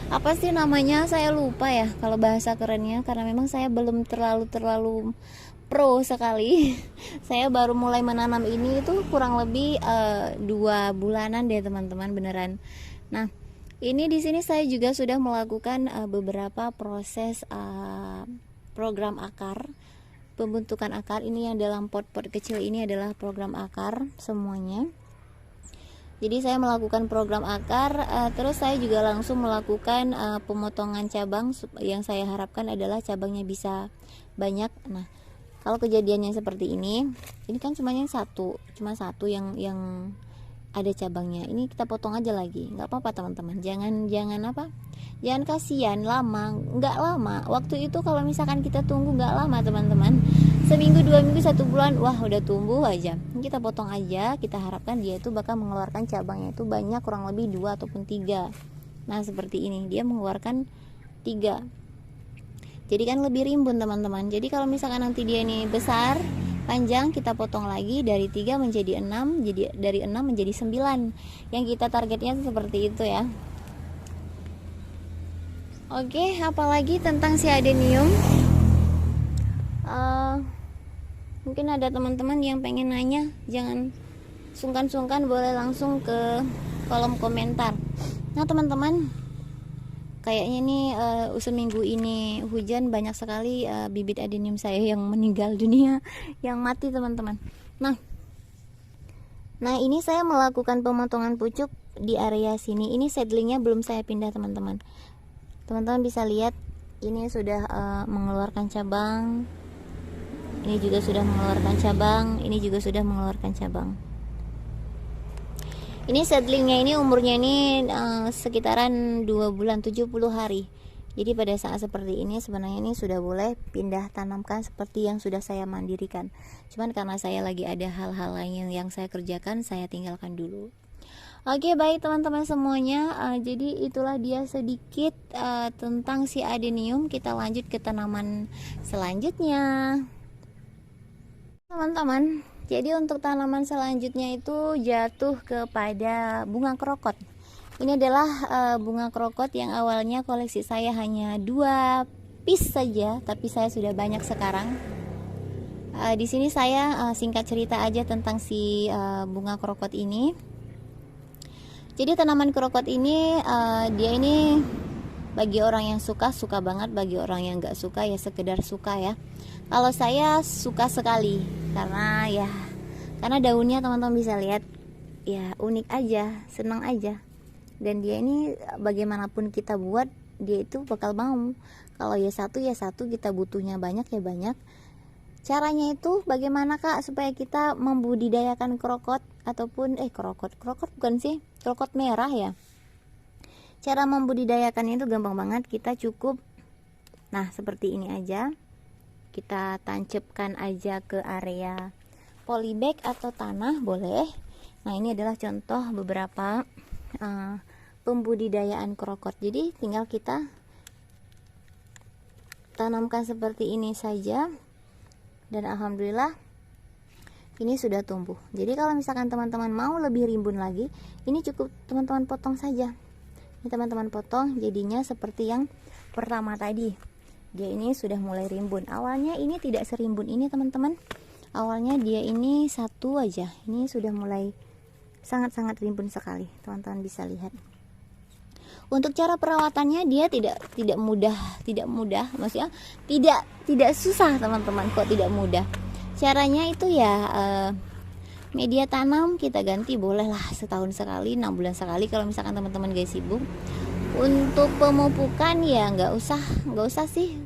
apa sih namanya, saya lupa ya kalau bahasa kerennya, karena memang saya belum terlalu pro sekali. Saya baru mulai menanam ini itu kurang lebih 2 bulanan deh, teman-teman, beneran. Nah, ini di sini saya juga sudah melakukan beberapa proses program akar, pembentukan akar. Ini yang dalam pot-pot kecil ini adalah program akar semuanya. Jadi saya melakukan program akar, terus saya juga langsung melakukan pemotongan cabang. Yang saya harapkan adalah cabangnya bisa banyak. Nah, kalau kejadiannya seperti ini kan cuma satu yang ada cabangnya. Ini kita potong aja lagi, nggak apa-apa, teman-teman. Jangan kasihan nggak lama. Waktu itu kalau misalkan kita tunggu nggak lama, teman-teman, seminggu, 2 minggu, 1 bulan, wah udah tumbuh aja. Kita potong aja, kita harapkan dia itu bakal mengeluarkan cabangnya itu banyak, kurang lebih 2 ataupun 3. Nah, seperti ini, dia mengeluarkan 3. Jadi kan lebih rimbun, teman-teman. Jadi kalau misalkan nanti dia ini besar, panjang, kita potong lagi dari 3 menjadi 6, jadi dari 6 menjadi 9. Yang kita targetnya seperti itu ya. Oke, apalagi tentang si adenium? Mungkin ada teman-teman yang pengen nanya, jangan sungkan-sungkan, boleh langsung ke kolom komentar. Nah, teman-teman, kayaknya nih seminggu ini hujan, banyak sekali bibit adenium saya yang meninggal dunia, yang mati, teman-teman. Nah, ini saya melakukan pemotongan pucuk di area sini. Ini seedlingnya belum saya pindah teman-teman. Teman-teman bisa lihat ini sudah mengeluarkan cabang. Ini juga sudah mengeluarkan cabang. Ini juga sudah mengeluarkan cabang. Ini seedlingnya ini umurnya ini sekitaran 2 bulan 70 hari. Jadi pada saat seperti ini sebenarnya ini sudah boleh pindah tanamkan seperti yang sudah saya mandirikan. Cuman karena saya lagi ada hal-hal lain yang saya kerjakan, saya tinggalkan dulu. Oke, baik teman-teman semuanya. Jadi itulah dia sedikit tentang si adenium. Kita lanjut ke tanaman selanjutnya. Teman-teman, jadi untuk tanaman selanjutnya itu jatuh kepada bunga krokot. Ini adalah bunga krokot yang awalnya koleksi saya hanya 2 piece saja, tapi saya sudah banyak sekarang. Di sini saya singkat cerita aja tentang si bunga krokot ini. Jadi tanaman krokot ini dia ini bagi orang yang suka banget, bagi orang yang nggak suka ya sekedar suka ya. Kalau saya suka sekali karena daunnya teman-teman bisa lihat ya unik aja, senang aja. Dan dia ini bagaimanapun kita buat dia itu bakal mau. Kalau ya satu kita butuhnya banyak ya banyak. Caranya itu bagaimana Kak supaya kita membudidayakan krokot ataupun krokot bukan sih, krokot merah ya. Cara membudidayakannya itu gampang banget. Kita cukup seperti ini aja. Kita tancapkan aja ke area polybag atau tanah boleh. Nah, ini adalah contoh beberapa pembudidayaan krokot. Jadi tinggal kita tanamkan seperti ini saja dan alhamdulillah ini sudah tumbuh. Jadi kalau misalkan teman-teman mau lebih rimbun lagi, ini cukup teman-teman potong saja. Ini teman-teman potong jadinya seperti yang pertama tadi. Dia ini sudah mulai rimbun. Awalnya ini tidak serimbun ini teman-teman. Awalnya dia ini satu aja. Ini sudah mulai sangat-sangat rimbun sekali, teman-teman bisa lihat. Untuk cara perawatannya dia tidak mudah, maksudnya tidak susah teman-teman, kok tidak mudah. Caranya itu ya media tanam kita ganti bolehlah setahun sekali, 6 bulan sekali kalau misalkan teman-teman gak sibuk. Untuk pemupukan ya nggak usah sih.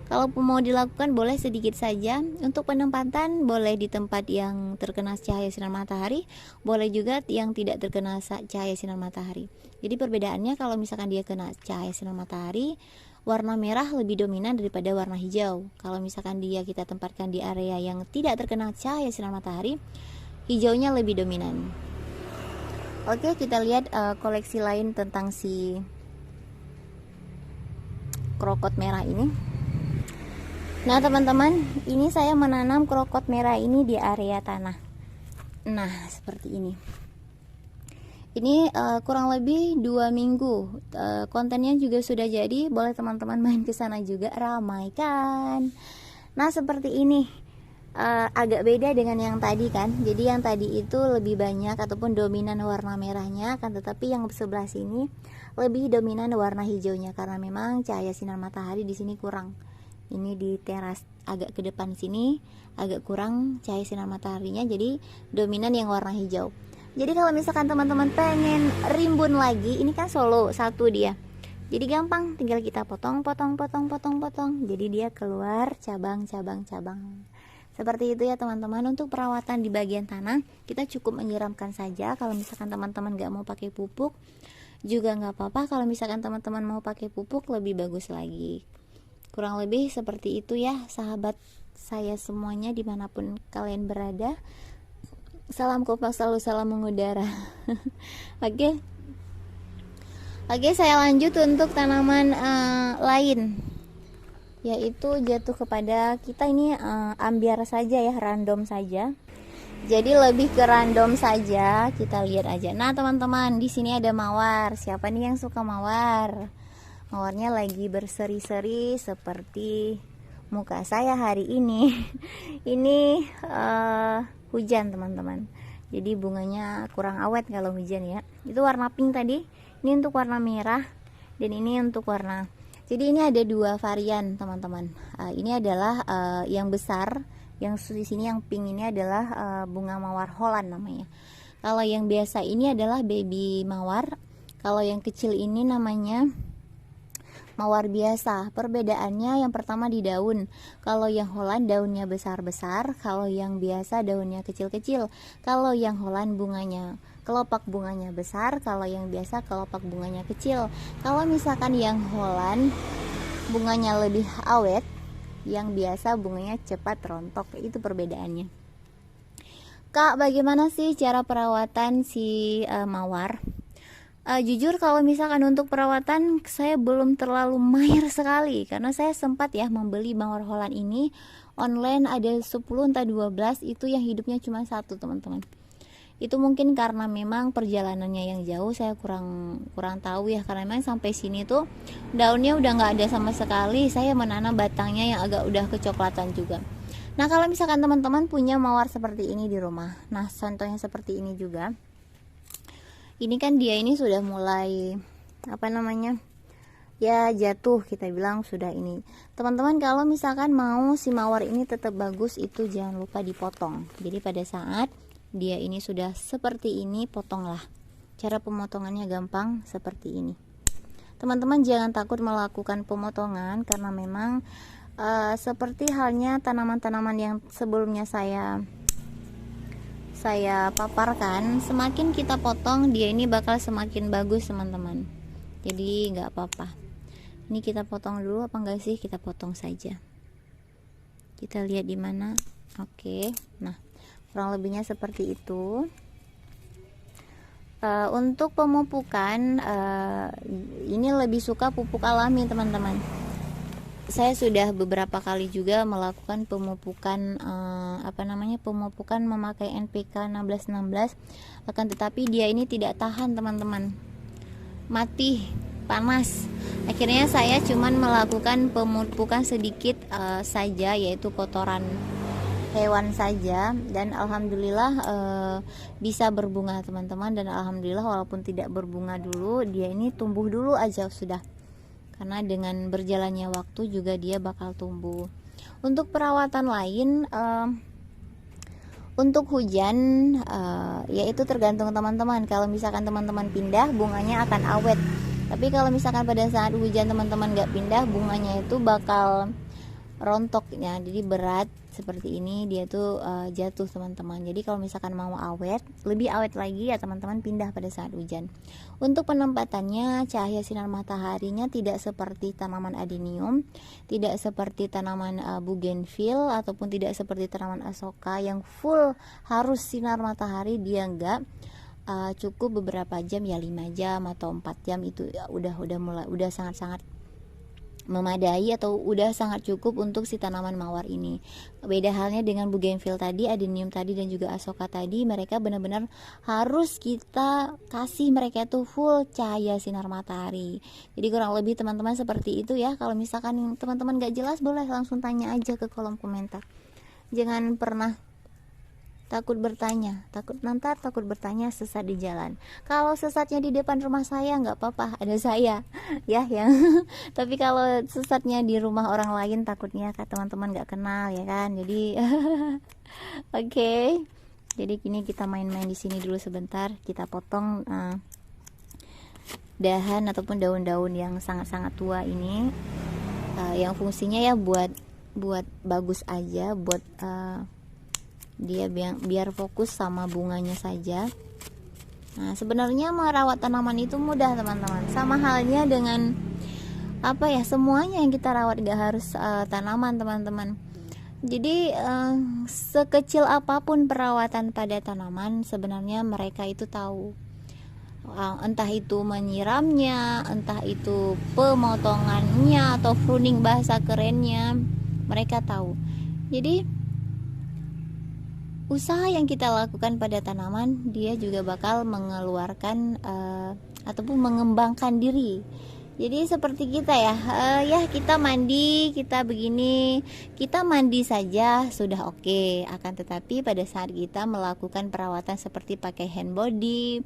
Kalau mau dilakukan boleh sedikit saja. Untuk penempatan boleh di tempat yang terkena cahaya sinar matahari, boleh juga yang tidak terkena cahaya sinar matahari. Jadi perbedaannya kalau misalkan dia kena cahaya sinar matahari, warna merah lebih dominan daripada warna hijau. Kalau misalkan dia kita tempatkan di area yang tidak terkena cahaya sinar matahari, hijaunya lebih dominan. Oke, kita lihat koleksi lain tentang si krokot merah ini. Nah teman-teman, ini saya menanam krokot merah ini di area tanah. Nah seperti ini. Ini kurang lebih 2 minggu. Kontennya juga sudah jadi. Boleh teman-teman main ke sana juga, ramai kan. Nah seperti ini. Agak beda dengan yang tadi kan. Jadi yang tadi itu lebih banyak ataupun dominan warna merahnya, kan tetapi yang sebelah sini lebih dominan warna hijaunya karena memang cahaya sinar matahari di sini kurang. Ini di teras agak ke depan sini agak kurang cahaya sinar mataharinya, jadi dominan yang warna hijau. Jadi kalau misalkan teman-teman pengen rimbun lagi, ini kan solo satu dia, jadi gampang, tinggal kita potong. Jadi dia keluar cabang-cabang seperti itu ya teman-teman. Untuk perawatan di bagian tanah kita cukup menyiramkan saja. Kalau misalkan teman-teman gak mau pakai pupuk juga nggak apa-apa. Kalau misalkan teman-teman mau pakai pupuk lebih bagus lagi. Kurang lebih seperti itu ya sahabat saya semuanya dimanapun kalian berada. Salam kompak selalu, salam mengudara. Oke, saya lanjut untuk tanaman lain, yaitu jatuh kepada kita ini ambiar saja ya, random saja. Jadi lebih ke random saja, kita lihat aja. Nah teman-teman, di sini ada mawar. Siapa nih yang suka mawar? Mawarnya lagi berseri-seri seperti muka saya hari ini. Ini hujan teman-teman, jadi bunganya kurang awet kalau hujan ya. Itu warna pink tadi, ini untuk warna merah, dan ini untuk warna. Jadi ini ada 2 varian teman-teman. Ini adalah yang besar, yang di sini yang pink ini adalah bunga mawar Holland namanya. Kalau yang biasa ini adalah baby mawar. Kalau yang kecil ini namanya mawar biasa. Perbedaannya yang pertama di daun. Kalau yang Holland daunnya besar-besar, kalau yang biasa daunnya kecil-kecil. Kalau yang Holland bunganya, kelopak bunganya besar, kalau yang biasa kelopak bunganya kecil. Kalau misalkan yang Holland bunganya lebih awet, yang biasa bunganya cepat rontok. Itu perbedaannya. Kak, bagaimana sih cara perawatan si mawar? Jujur kalau misalkan untuk perawatan saya belum terlalu mahir sekali, karena saya sempat ya membeli mawar Holland ini online, ada 10 entah 12, itu yang hidupnya cuma satu teman-teman. Itu mungkin karena memang perjalanannya yang jauh, saya kurang tahu ya, karena memang sampai sini tuh daunnya udah nggak ada sama sekali. Saya menanam batangnya yang agak udah kecoklatan juga. Nah, kalau misalkan teman-teman punya mawar seperti ini di rumah, nah contohnya seperti ini juga. Ini kan dia ini sudah mulai ya jatuh, kita bilang sudah ini. Teman-teman kalau misalkan mau si mawar ini tetap bagus, itu jangan lupa dipotong. Jadi pada saat dia ini sudah seperti ini, potonglah. Cara pemotongannya gampang seperti ini. Teman-teman jangan takut melakukan pemotongan, karena memang seperti halnya tanaman-tanaman yang sebelumnya saya paparkan, semakin kita potong dia ini bakal semakin bagus teman-teman. Jadi nggak apa-apa. Ini kita potong dulu apa enggak sih? Kita potong saja. Kita lihat di mana. Oke. Nah, kurang lebihnya seperti itu. Untuk pemupukan, ini lebih suka pupuk alami teman-teman. Saya sudah beberapa kali juga melakukan pemupukan pemupukan memakai NPK 1616, akan tetapi dia ini tidak tahan teman-teman, mati, panas. Akhirnya saya cuman melakukan pemupukan sedikit saja, yaitu kotoran hewan saja, dan alhamdulillah bisa berbunga teman-teman. Dan alhamdulillah walaupun tidak berbunga dulu, dia ini tumbuh dulu aja sudah, karena dengan berjalannya waktu juga dia bakal tumbuh. Untuk perawatan lain, untuk hujan, yaitu tergantung teman-teman. Kalau misalkan teman-teman pindah, bunganya akan awet. Tapi kalau misalkan pada saat hujan teman-teman gak pindah, bunganya itu bakal rontok ya, jadi berat seperti ini, dia tuh jatuh teman-teman. Jadi kalau misalkan mau awet, lebih awet lagi ya teman-teman, pindah pada saat hujan. Untuk penempatannya, cahaya sinar mataharinya tidak seperti tanaman adenium, tidak seperti tanaman bougainville, ataupun tidak seperti tanaman asoka yang full harus sinar matahari. Dia enggak, cukup beberapa jam ya, 5 jam atau 4 jam itu ya, udah sangat-sangat memadai atau udah sangat cukup untuk si tanaman mawar ini. Beda halnya dengan bougainville tadi, adenium tadi, dan juga asoka tadi, mereka benar-benar harus kita kasih mereka tuh full cahaya sinar matahari. Jadi kurang lebih teman-teman seperti itu ya. Kalau misalkan teman-teman gak jelas, boleh langsung tanya aja ke kolom komentar. Jangan pernah takut bertanya, takut bertanya sesat di jalan. Kalau sesatnya di depan rumah saya nggak apa-apa, ada saya ya yang tapi kalau sesatnya di rumah orang lain, takutnya teman-teman nggak kenal ya kan. Jadi oke. Jadi kini kita main-main di sini dulu sebentar. Kita potong dahan ataupun daun-daun yang sangat-sangat tua ini, yang fungsinya ya buat bagus aja, buat dia biar fokus sama bunganya saja. Nah, sebenarnya merawat tanaman itu mudah teman-teman, sama halnya dengan semuanya yang kita rawat, gak harus tanaman teman-teman. Jadi sekecil apapun perawatan pada tanaman, sebenarnya mereka itu tahu. Entah itu menyiramnya, entah itu pemotongannya, atau pruning bahasa kerennya, mereka tahu. Jadi usaha yang kita lakukan pada tanaman, dia juga bakal mengeluarkan ataupun mengembangkan diri. Jadi seperti kita ya, kita mandi, kita begini, kita mandi saja sudah oke. Akan tetapi pada saat kita melakukan perawatan seperti pakai hand body,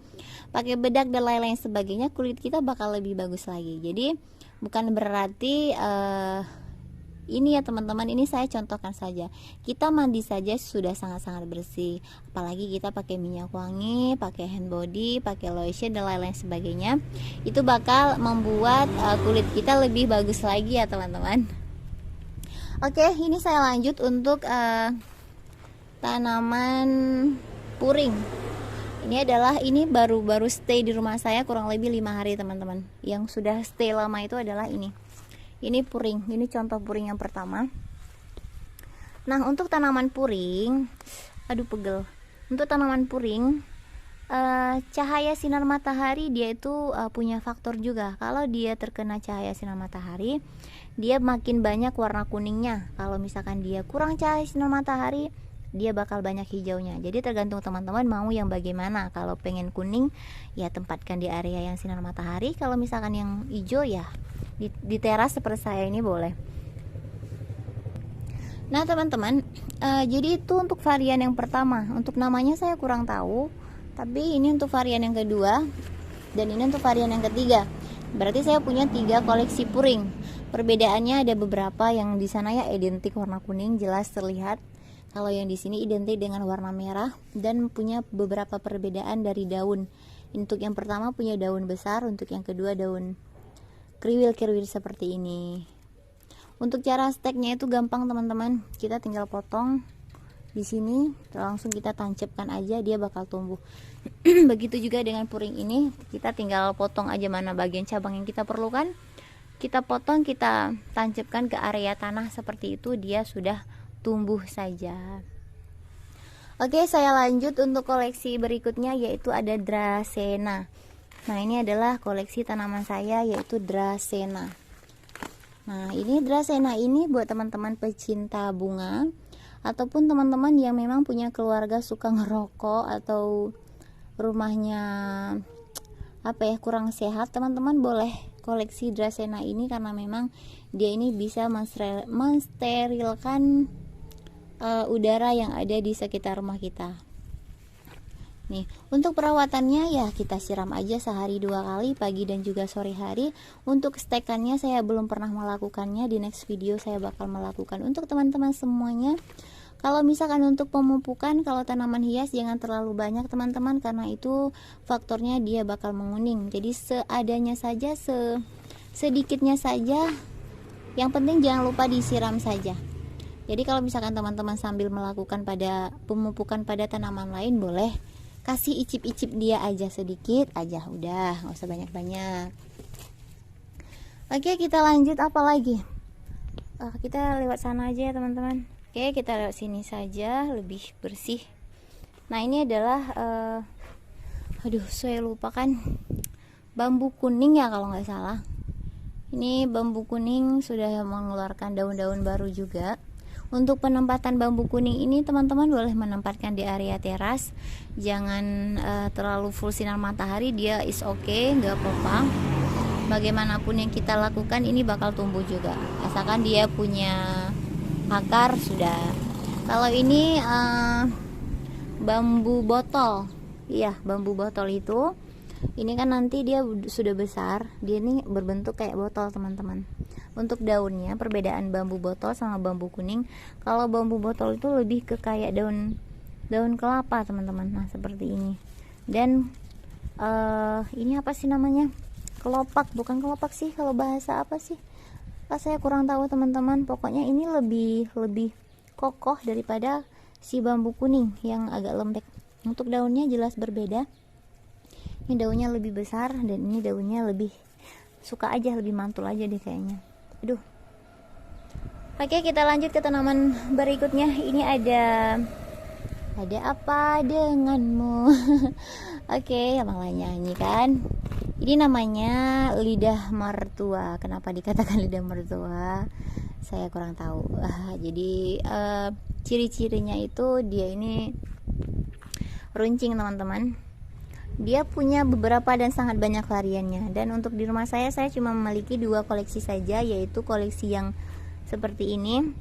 pakai bedak dan lain-lain sebagainya, kulit kita bakal lebih bagus lagi. Jadi bukan berarti Ini ya teman-teman, ini saya contohkan saja. Kita mandi saja sudah sangat-sangat bersih, apalagi kita pakai minyak wangi, pakai hand body, pakai lotion dan lain-lain sebagainya. Itu bakal membuat kulit kita lebih bagus lagi ya teman-teman. Oke, ini saya lanjut untuk tanaman puring. Ini baru stay di rumah saya kurang lebih 5 hari teman-teman. Yang sudah stay lama itu adalah ini puring. Ini contoh puring yang pertama. Nah, untuk tanaman puring, aduh pegel. Untuk tanaman puring, cahaya sinar matahari dia itu punya faktor juga. Kalau dia terkena cahaya sinar matahari, dia makin banyak warna kuningnya. Kalau misalkan dia kurang cahaya sinar matahari, dia bakal banyak hijaunya. Jadi tergantung teman-teman mau yang bagaimana. Kalau pengen kuning, ya tempatkan di area yang sinar matahari. Kalau misalkan yang hijau, ya di teras seperti saya ini boleh. Nah teman-teman, jadi itu untuk varian yang pertama. Untuk namanya saya kurang tahu, tapi ini untuk varian yang kedua, dan ini untuk varian yang ketiga. Berarti saya punya 3 koleksi puring. Perbedaannya ada beberapa, yang di sana ya identik warna kuning, jelas terlihat. Kalau yang di sini identik dengan warna merah, dan punya beberapa perbedaan dari daun. Untuk yang pertama punya daun besar, untuk yang kedua daun kriwil-kriwil seperti ini. Untuk cara steknya itu gampang teman-teman, kita tinggal potong di sini, langsung kita tancapkan aja, dia bakal tumbuh. Begitu juga dengan puring ini, kita tinggal potong aja mana bagian cabang yang kita perlukan, kita potong, kita tancapkan ke area tanah seperti itu, dia sudah tumbuh saja. Oke, saya lanjut untuk koleksi berikutnya, yaitu ada Dracena. Nah, ini adalah koleksi tanaman saya, yaitu Dracena. Nah, ini Dracena ini buat teman-teman pecinta bunga, ataupun teman-teman yang memang punya keluarga suka ngerokok, atau rumahnya kurang sehat, teman-teman boleh koleksi Dracena ini, karena memang dia ini bisa mensterilkan udara yang ada di sekitar rumah kita. Nih, untuk perawatannya ya kita siram aja sehari 2 kali, pagi dan juga sore hari. Untuk stekannya saya belum pernah melakukannya, di next video saya bakal melakukan. Untuk teman-teman semuanya, kalau misalkan untuk pemupukan, kalau tanaman hias jangan terlalu banyak teman-teman, karena itu faktornya dia bakal menguning. Jadi seadanya saja, sedikitnya saja, yang penting jangan lupa disiram saja. Jadi kalau misalkan teman-teman sambil melakukan pada pemupukan pada tanaman lain, boleh kasih icip-icip dia aja sedikit aja, udah nggak usah banyak-banyak. Oke, kita lanjut apa lagi? Kita lewat sana aja ya teman-teman. Oke, kita lewat sini saja, lebih bersih. Nah, ini adalah saya lupakan, bambu kuning ya kalau nggak salah. Ini bambu kuning sudah mengeluarkan daun-daun baru juga. Untuk penempatan bambu kuning ini teman-teman boleh menempatkan di area teras, jangan terlalu full sinar matahari, dia is okay, nggak apa-apa. Bagaimanapun yang kita lakukan ini bakal tumbuh juga, asalkan dia punya akar sudah. Kalau ini bambu botol, iya bambu botol itu, ini kan nanti dia sudah besar, dia ini berbentuk kayak botol teman-teman. Untuk daunnya, perbedaan bambu botol sama bambu kuning, kalau bambu botol itu lebih ke kayak daun kelapa teman-teman. Nah, seperti ini. Dan ini apa sih namanya? Kelopak, bukan kelopak sih, kalau bahasa apa sih? Saya kurang tahu teman-teman. Pokoknya ini lebih kokoh daripada si bambu kuning yang agak lembek. Untuk daunnya jelas berbeda. Ini daunnya lebih besar, dan ini daunnya lebih lebih mantul aja deh kayaknya. Oke, kita lanjut ke tanaman berikutnya. Ini ada apa denganmu? Oke, malah nyanyi kan. Ini namanya lidah mertua. Kenapa dikatakan lidah mertua? Saya kurang tahu. Jadi ciri-cirinya itu dia ini runcing teman-teman. Dia punya beberapa dan sangat banyak variannya. Dan untuk di rumah saya cuma memiliki 2 koleksi saja, yaitu koleksi yang seperti ini,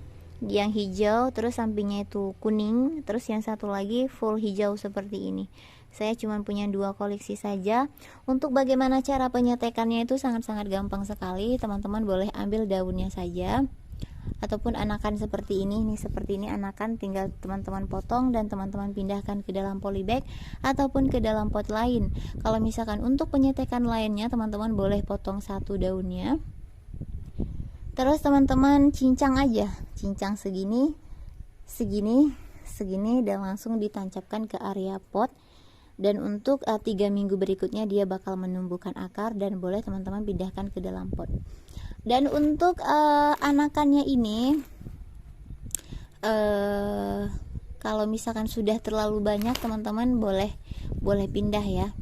yang hijau, terus sampingnya itu kuning, terus yang satu lagi full hijau seperti ini. Saya cuma punya 2 koleksi saja. Untuk bagaimana cara penyetekannya itu sangat-sangat gampang sekali. Teman-teman boleh ambil daunnya saja, ataupun anakan seperti ini nih, seperti ini anakan, tinggal teman-teman potong dan teman-teman pindahkan ke dalam polybag ataupun ke dalam pot lain. Kalau misalkan untuk penyetekan lainnya, teman-teman boleh potong satu daunnya, terus teman-teman cincang aja, cincang segini dan langsung ditancapkan ke area pot. Dan untuk 3 minggu berikutnya dia bakal menumbuhkan akar dan boleh teman-teman pindahkan ke dalam pot. Dan untuk anakannya ini kalau misalkan sudah terlalu banyak, teman-teman boleh pindah ya.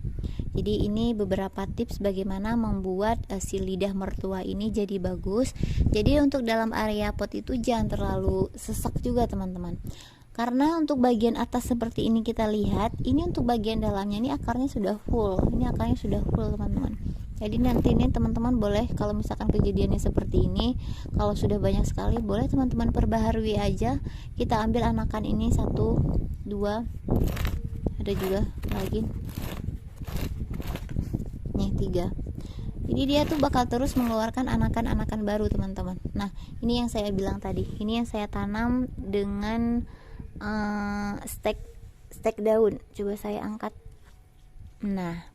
Jadi ini beberapa tips bagaimana membuat si lidah mertua ini jadi bagus. Jadi untuk dalam area pot itu jangan terlalu sesak juga teman-teman, karena untuk bagian atas seperti ini kita lihat, ini untuk bagian dalamnya ini akarnya sudah full, ini akarnya sudah full teman-teman. Jadi nanti ini teman-teman boleh, kalau misalkan kejadiannya seperti ini, kalau sudah banyak sekali, boleh teman-teman perbaharui aja. Kita ambil anakan ini 1, 2, ada juga lagi nih 3. Jadi dia tuh bakal terus mengeluarkan anakan-anakan baru teman-teman. Nah ini yang saya bilang tadi, ini yang saya tanam dengan stek daun. Coba saya angkat. Nah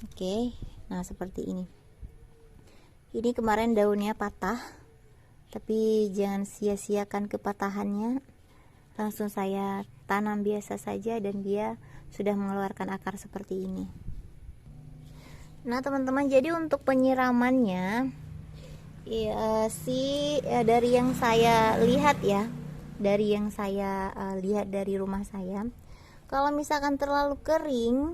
oke. Nah seperti ini. Ini kemarin daunnya patah, tapi jangan sia-siakan kepatahannya, langsung saya tanam biasa saja dan dia sudah mengeluarkan akar seperti ini. Nah teman-teman, jadi untuk penyiramannya dari yang saya lihat ya, dari yang saya lihat dari rumah saya, kalau misalkan terlalu kering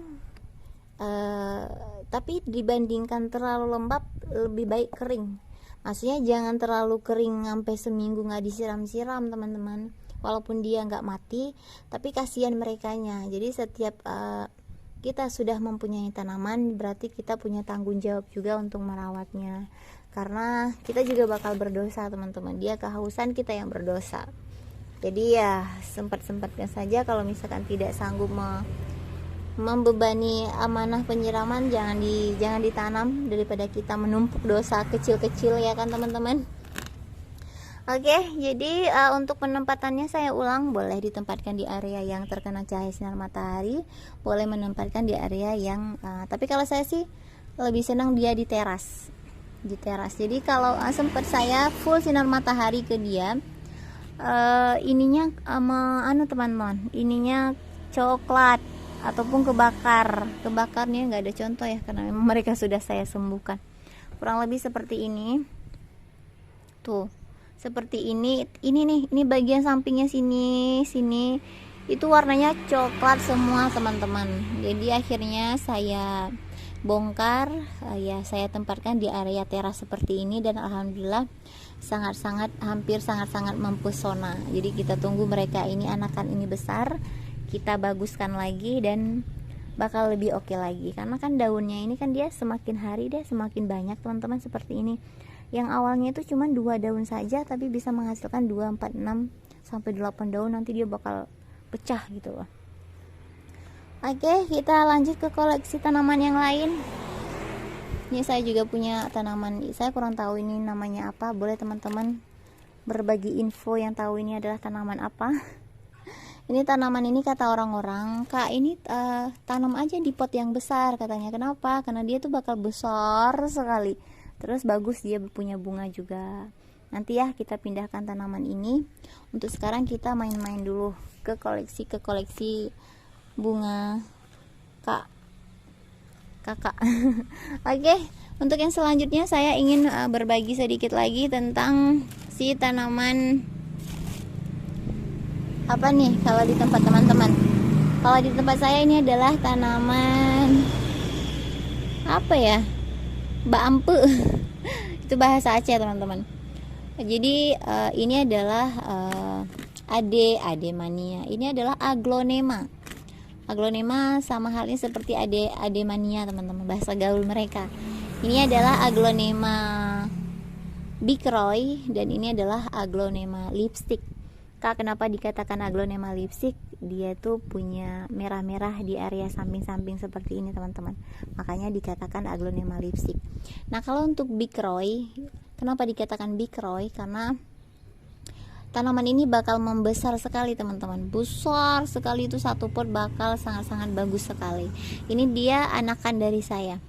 tapi dibandingkan terlalu lembab, lebih baik kering. Maksudnya jangan terlalu kering sampai seminggu nggak disiram-siram teman-teman. Walaupun dia nggak mati, tapi kasihan merekanya. Jadi setiap kita sudah mempunyai tanaman, berarti kita punya tanggung jawab juga untuk merawatnya, karena kita juga bakal berdosa teman-teman. Dia kehausan, kita yang berdosa. Jadi ya sempat-sempatnya saja, kalau misalkan tidak sanggup membebani amanah penyiraman, jangan ditanam, daripada kita menumpuk dosa kecil-kecil ya kan teman-teman. Oke, jadi untuk penempatannya saya ulang, boleh ditempatkan di area yang terkena cahaya sinar matahari, boleh menempatkan di area yang tapi kalau saya sih lebih senang dia di teras. Jadi kalau sempat saya full sinar matahari ke dia, ininya teman-teman, ininya coklat ataupun kebakarnya nggak ada contoh ya, karena memang mereka sudah saya sembuhkan. Kurang lebih seperti ini tuh, seperti ini nih, ini bagian sampingnya sini itu warnanya coklat semua teman-teman. Jadi akhirnya saya bongkar, ya saya tempatkan di area teras seperti ini, dan alhamdulillah hampir sangat mempesona. Jadi kita tunggu mereka ini anakan ini besar, kita baguskan lagi dan bakal lebih oke lagi, karena kan daunnya ini kan dia semakin hari dia semakin banyak teman-teman. Seperti ini yang awalnya itu cuma 2 daun saja, tapi bisa menghasilkan 2, 4, 6 sampai 8 daun, nanti dia bakal pecah gitu loh. Oke, kita lanjut ke koleksi tanaman yang lain. Ini saya juga punya tanaman, saya kurang tahu ini namanya apa, boleh teman-teman berbagi info yang tahu ini adalah tanaman apa. Ini tanaman ini kata orang-orang, Kak ini tanam aja di pot yang besar katanya. Kenapa? Karena dia tuh bakal besar sekali, terus bagus, dia punya bunga juga. Nanti ya kita pindahkan tanaman ini. Untuk sekarang kita main-main dulu ke koleksi bunga kakak. Oke, untuk yang selanjutnya saya ingin berbagi sedikit lagi tentang si tanaman apa nih kalau di tempat teman-teman. Kalau di tempat saya ini adalah tanaman apa ya, baampe. Itu bahasa Aceh teman-teman. Jadi ini adalah ademania. Ini adalah aglonema. Aglonema sama halnya seperti ademania teman-teman, bahasa gaul mereka. Ini adalah aglonema bikroy dan ini adalah aglonema lipstick. Kak, kenapa dikatakan aglonema lipstick? Dia tuh punya merah-merah di area samping-samping seperti ini teman-teman, makanya dikatakan aglonema lipstick. Nah kalau untuk bikroy, kenapa dikatakan bikroy? Karena tanaman ini bakal membesar sekali teman-teman, besar sekali, itu satu pot bakal sangat-sangat bagus sekali. Ini dia anakan dari saya.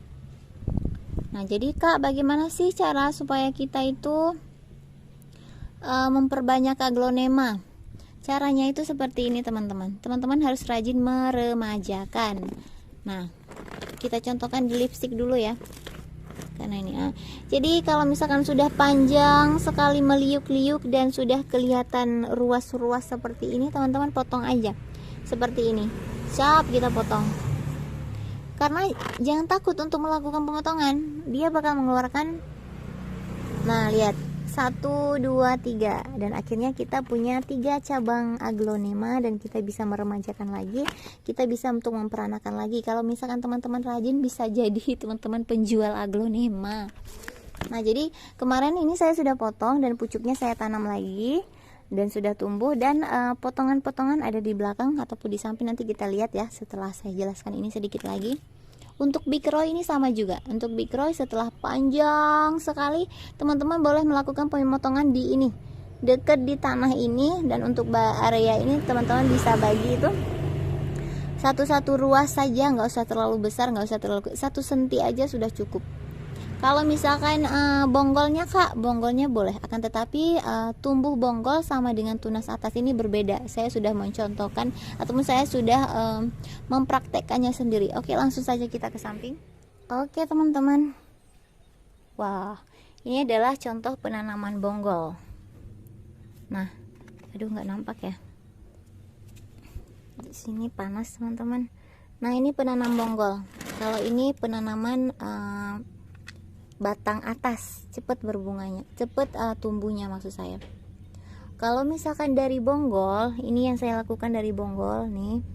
Nah jadi Kak, bagaimana sih cara supaya kita itu memperbanyak aglonema? Caranya itu seperti ini teman-teman. Teman-teman harus rajin meremajakan. Nah kita contohkan di lipstick dulu ya, karena ini jadi kalau misalkan sudah panjang sekali meliuk-liuk dan sudah kelihatan ruas-ruas seperti ini, teman-teman potong aja seperti ini, cap kita potong. Karena jangan takut untuk melakukan pemotongan, dia bakal mengeluarkan, nah lihat, 1, 2, 3, dan akhirnya kita punya 3 cabang aglonema, dan kita bisa meremajakan lagi, kita bisa untuk memperanakan lagi. Kalau misalkan teman-teman rajin, bisa jadi teman-teman penjual aglonema. Nah jadi kemarin ini saya sudah potong dan pucuknya saya tanam lagi dan sudah tumbuh, dan potongan-potongan ada di belakang ataupun di samping, nanti kita lihat ya setelah saya jelaskan ini sedikit lagi. Untuk Big Roy ini sama juga. Untuk Big Roy setelah panjang sekali, teman-teman boleh melakukan pemotongan di ini, dekat di tanah ini. Dan untuk area ini teman-teman bisa bagi itu satu-satu ruas saja, nggak usah terlalu besar, nggak usah terlalu, 1 senti aja sudah cukup. Kalau misalkan bonggolnya Kak, bonggolnya boleh, akan tetapi tumbuh bonggol sama dengan tunas atas ini berbeda. Saya sudah mencontohkan ataupun saya sudah mempraktekkannya sendiri. Oke, langsung saja kita ke samping. Oke teman-teman, wah ini adalah contoh penanaman bonggol. Nah, aduh nggak nampak ya, di sini panas teman-teman. Nah ini penanam bonggol. Kalau ini penanaman batang atas, cepat berbunganya, cepat tumbuhnya maksud saya. Kalau misalkan dari bonggol, ini yang saya lakukan dari bonggol nih,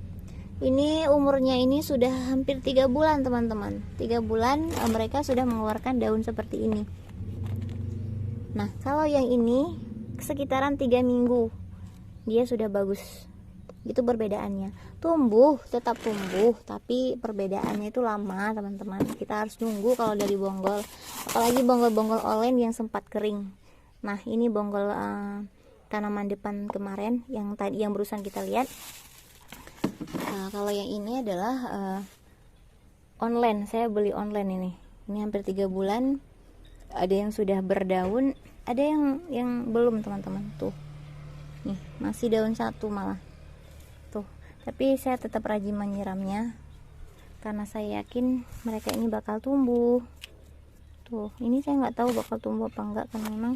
ini umurnya ini sudah hampir 3 bulan teman-teman. 3 bulan mereka sudah mengeluarkan daun seperti ini. Nah kalau yang ini sekitaran 3 minggu dia sudah bagus. Itu perbedaannya. Tumbuh, tetap tumbuh, tapi perbedaannya itu lama teman-teman. Kita harus nunggu kalau dari bonggol, apalagi bonggol-bonggol olen yang sempat kering. Nah ini bonggol tanaman depan kemarin yang tadi yang barusan kita lihat. Nah, kalau yang ini adalah online, saya beli online ini hampir 3 bulan. Ada yang sudah berdaun, ada yang belum teman-teman. Tuh nih masih daun 1 malah tuh, tapi saya tetap rajin menyiramnya karena saya yakin mereka ini bakal tumbuh. Tuh ini saya nggak tahu bakal tumbuh apa enggak, karena memang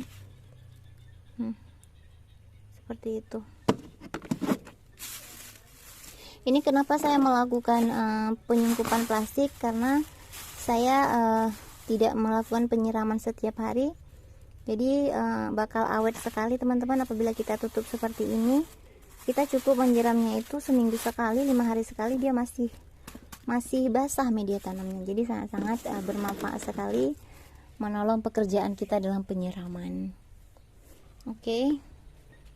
seperti itu. Ini kenapa saya melakukan penyungkupan plastik, karena saya tidak melakukan penyiraman setiap hari, jadi bakal awet sekali teman-teman. Apabila kita tutup seperti ini, kita cukup menyiramnya itu seminggu sekali, 5 hari sekali, dia masih basah media tanamnya. Jadi sangat-sangat bermanfaat sekali, menolong pekerjaan kita dalam penyiraman. Oke,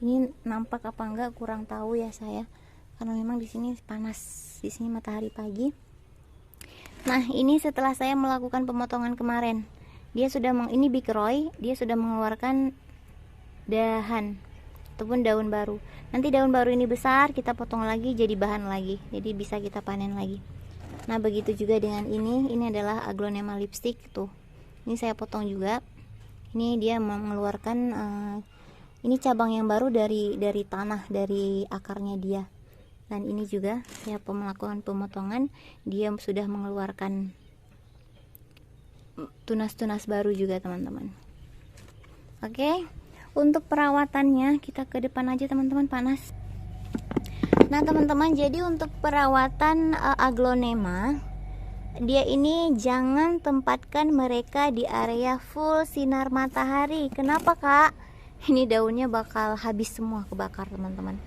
ini nampak apa enggak kurang tahu ya saya, karena memang di sini panas, di sini matahari pagi. Nah ini setelah saya melakukan pemotongan kemarin, dia sudah ini Big Roy, dia sudah mengeluarkan dahan ataupun daun baru. Nanti daun baru ini besar, kita potong lagi jadi bahan lagi, jadi bisa kita panen lagi. Nah begitu juga dengan ini adalah aglonema lipstick. Tuh ini saya potong juga, ini dia mengeluarkan ini cabang yang baru dari tanah, dari akarnya dia. Dan ini juga saya melakukan pemotongan, dia sudah mengeluarkan tunas-tunas baru juga teman-teman. Oke, untuk perawatannya kita ke depan aja teman-teman, panas. Nah teman-teman, jadi untuk perawatan aglonema, dia ini jangan tempatkan mereka di area full sinar matahari. Kenapa Kak? Ini daunnya bakal habis semua, kebakar teman-teman.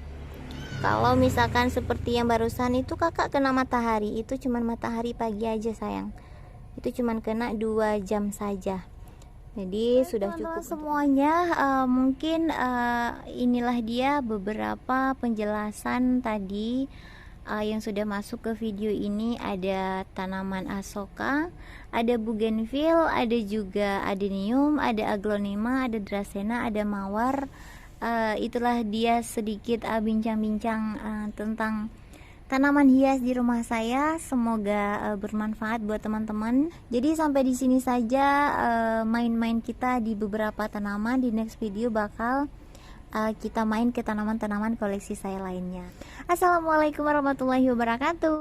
Kalau misalkan seperti yang barusan itu kakak kena matahari, itu cuman matahari pagi aja sayang, itu cuman kena 2 jam saja. Jadi sudah cukup semuanya. Mungkin inilah dia beberapa penjelasan tadi yang sudah masuk ke video ini. Ada tanaman asoka, ada bougainville, ada juga adenium, ada aglonema, ada dracena, ada mawar, itulah dia sedikit bincang-bincang tentang tanaman hias di rumah saya. Semoga bermanfaat buat teman-teman. Jadi sampai di sini saja main-main kita di beberapa tanaman. Di next video bakal kita main ke tanaman-tanaman koleksi saya lainnya. Assalamualaikum warahmatullahi wabarakatuh.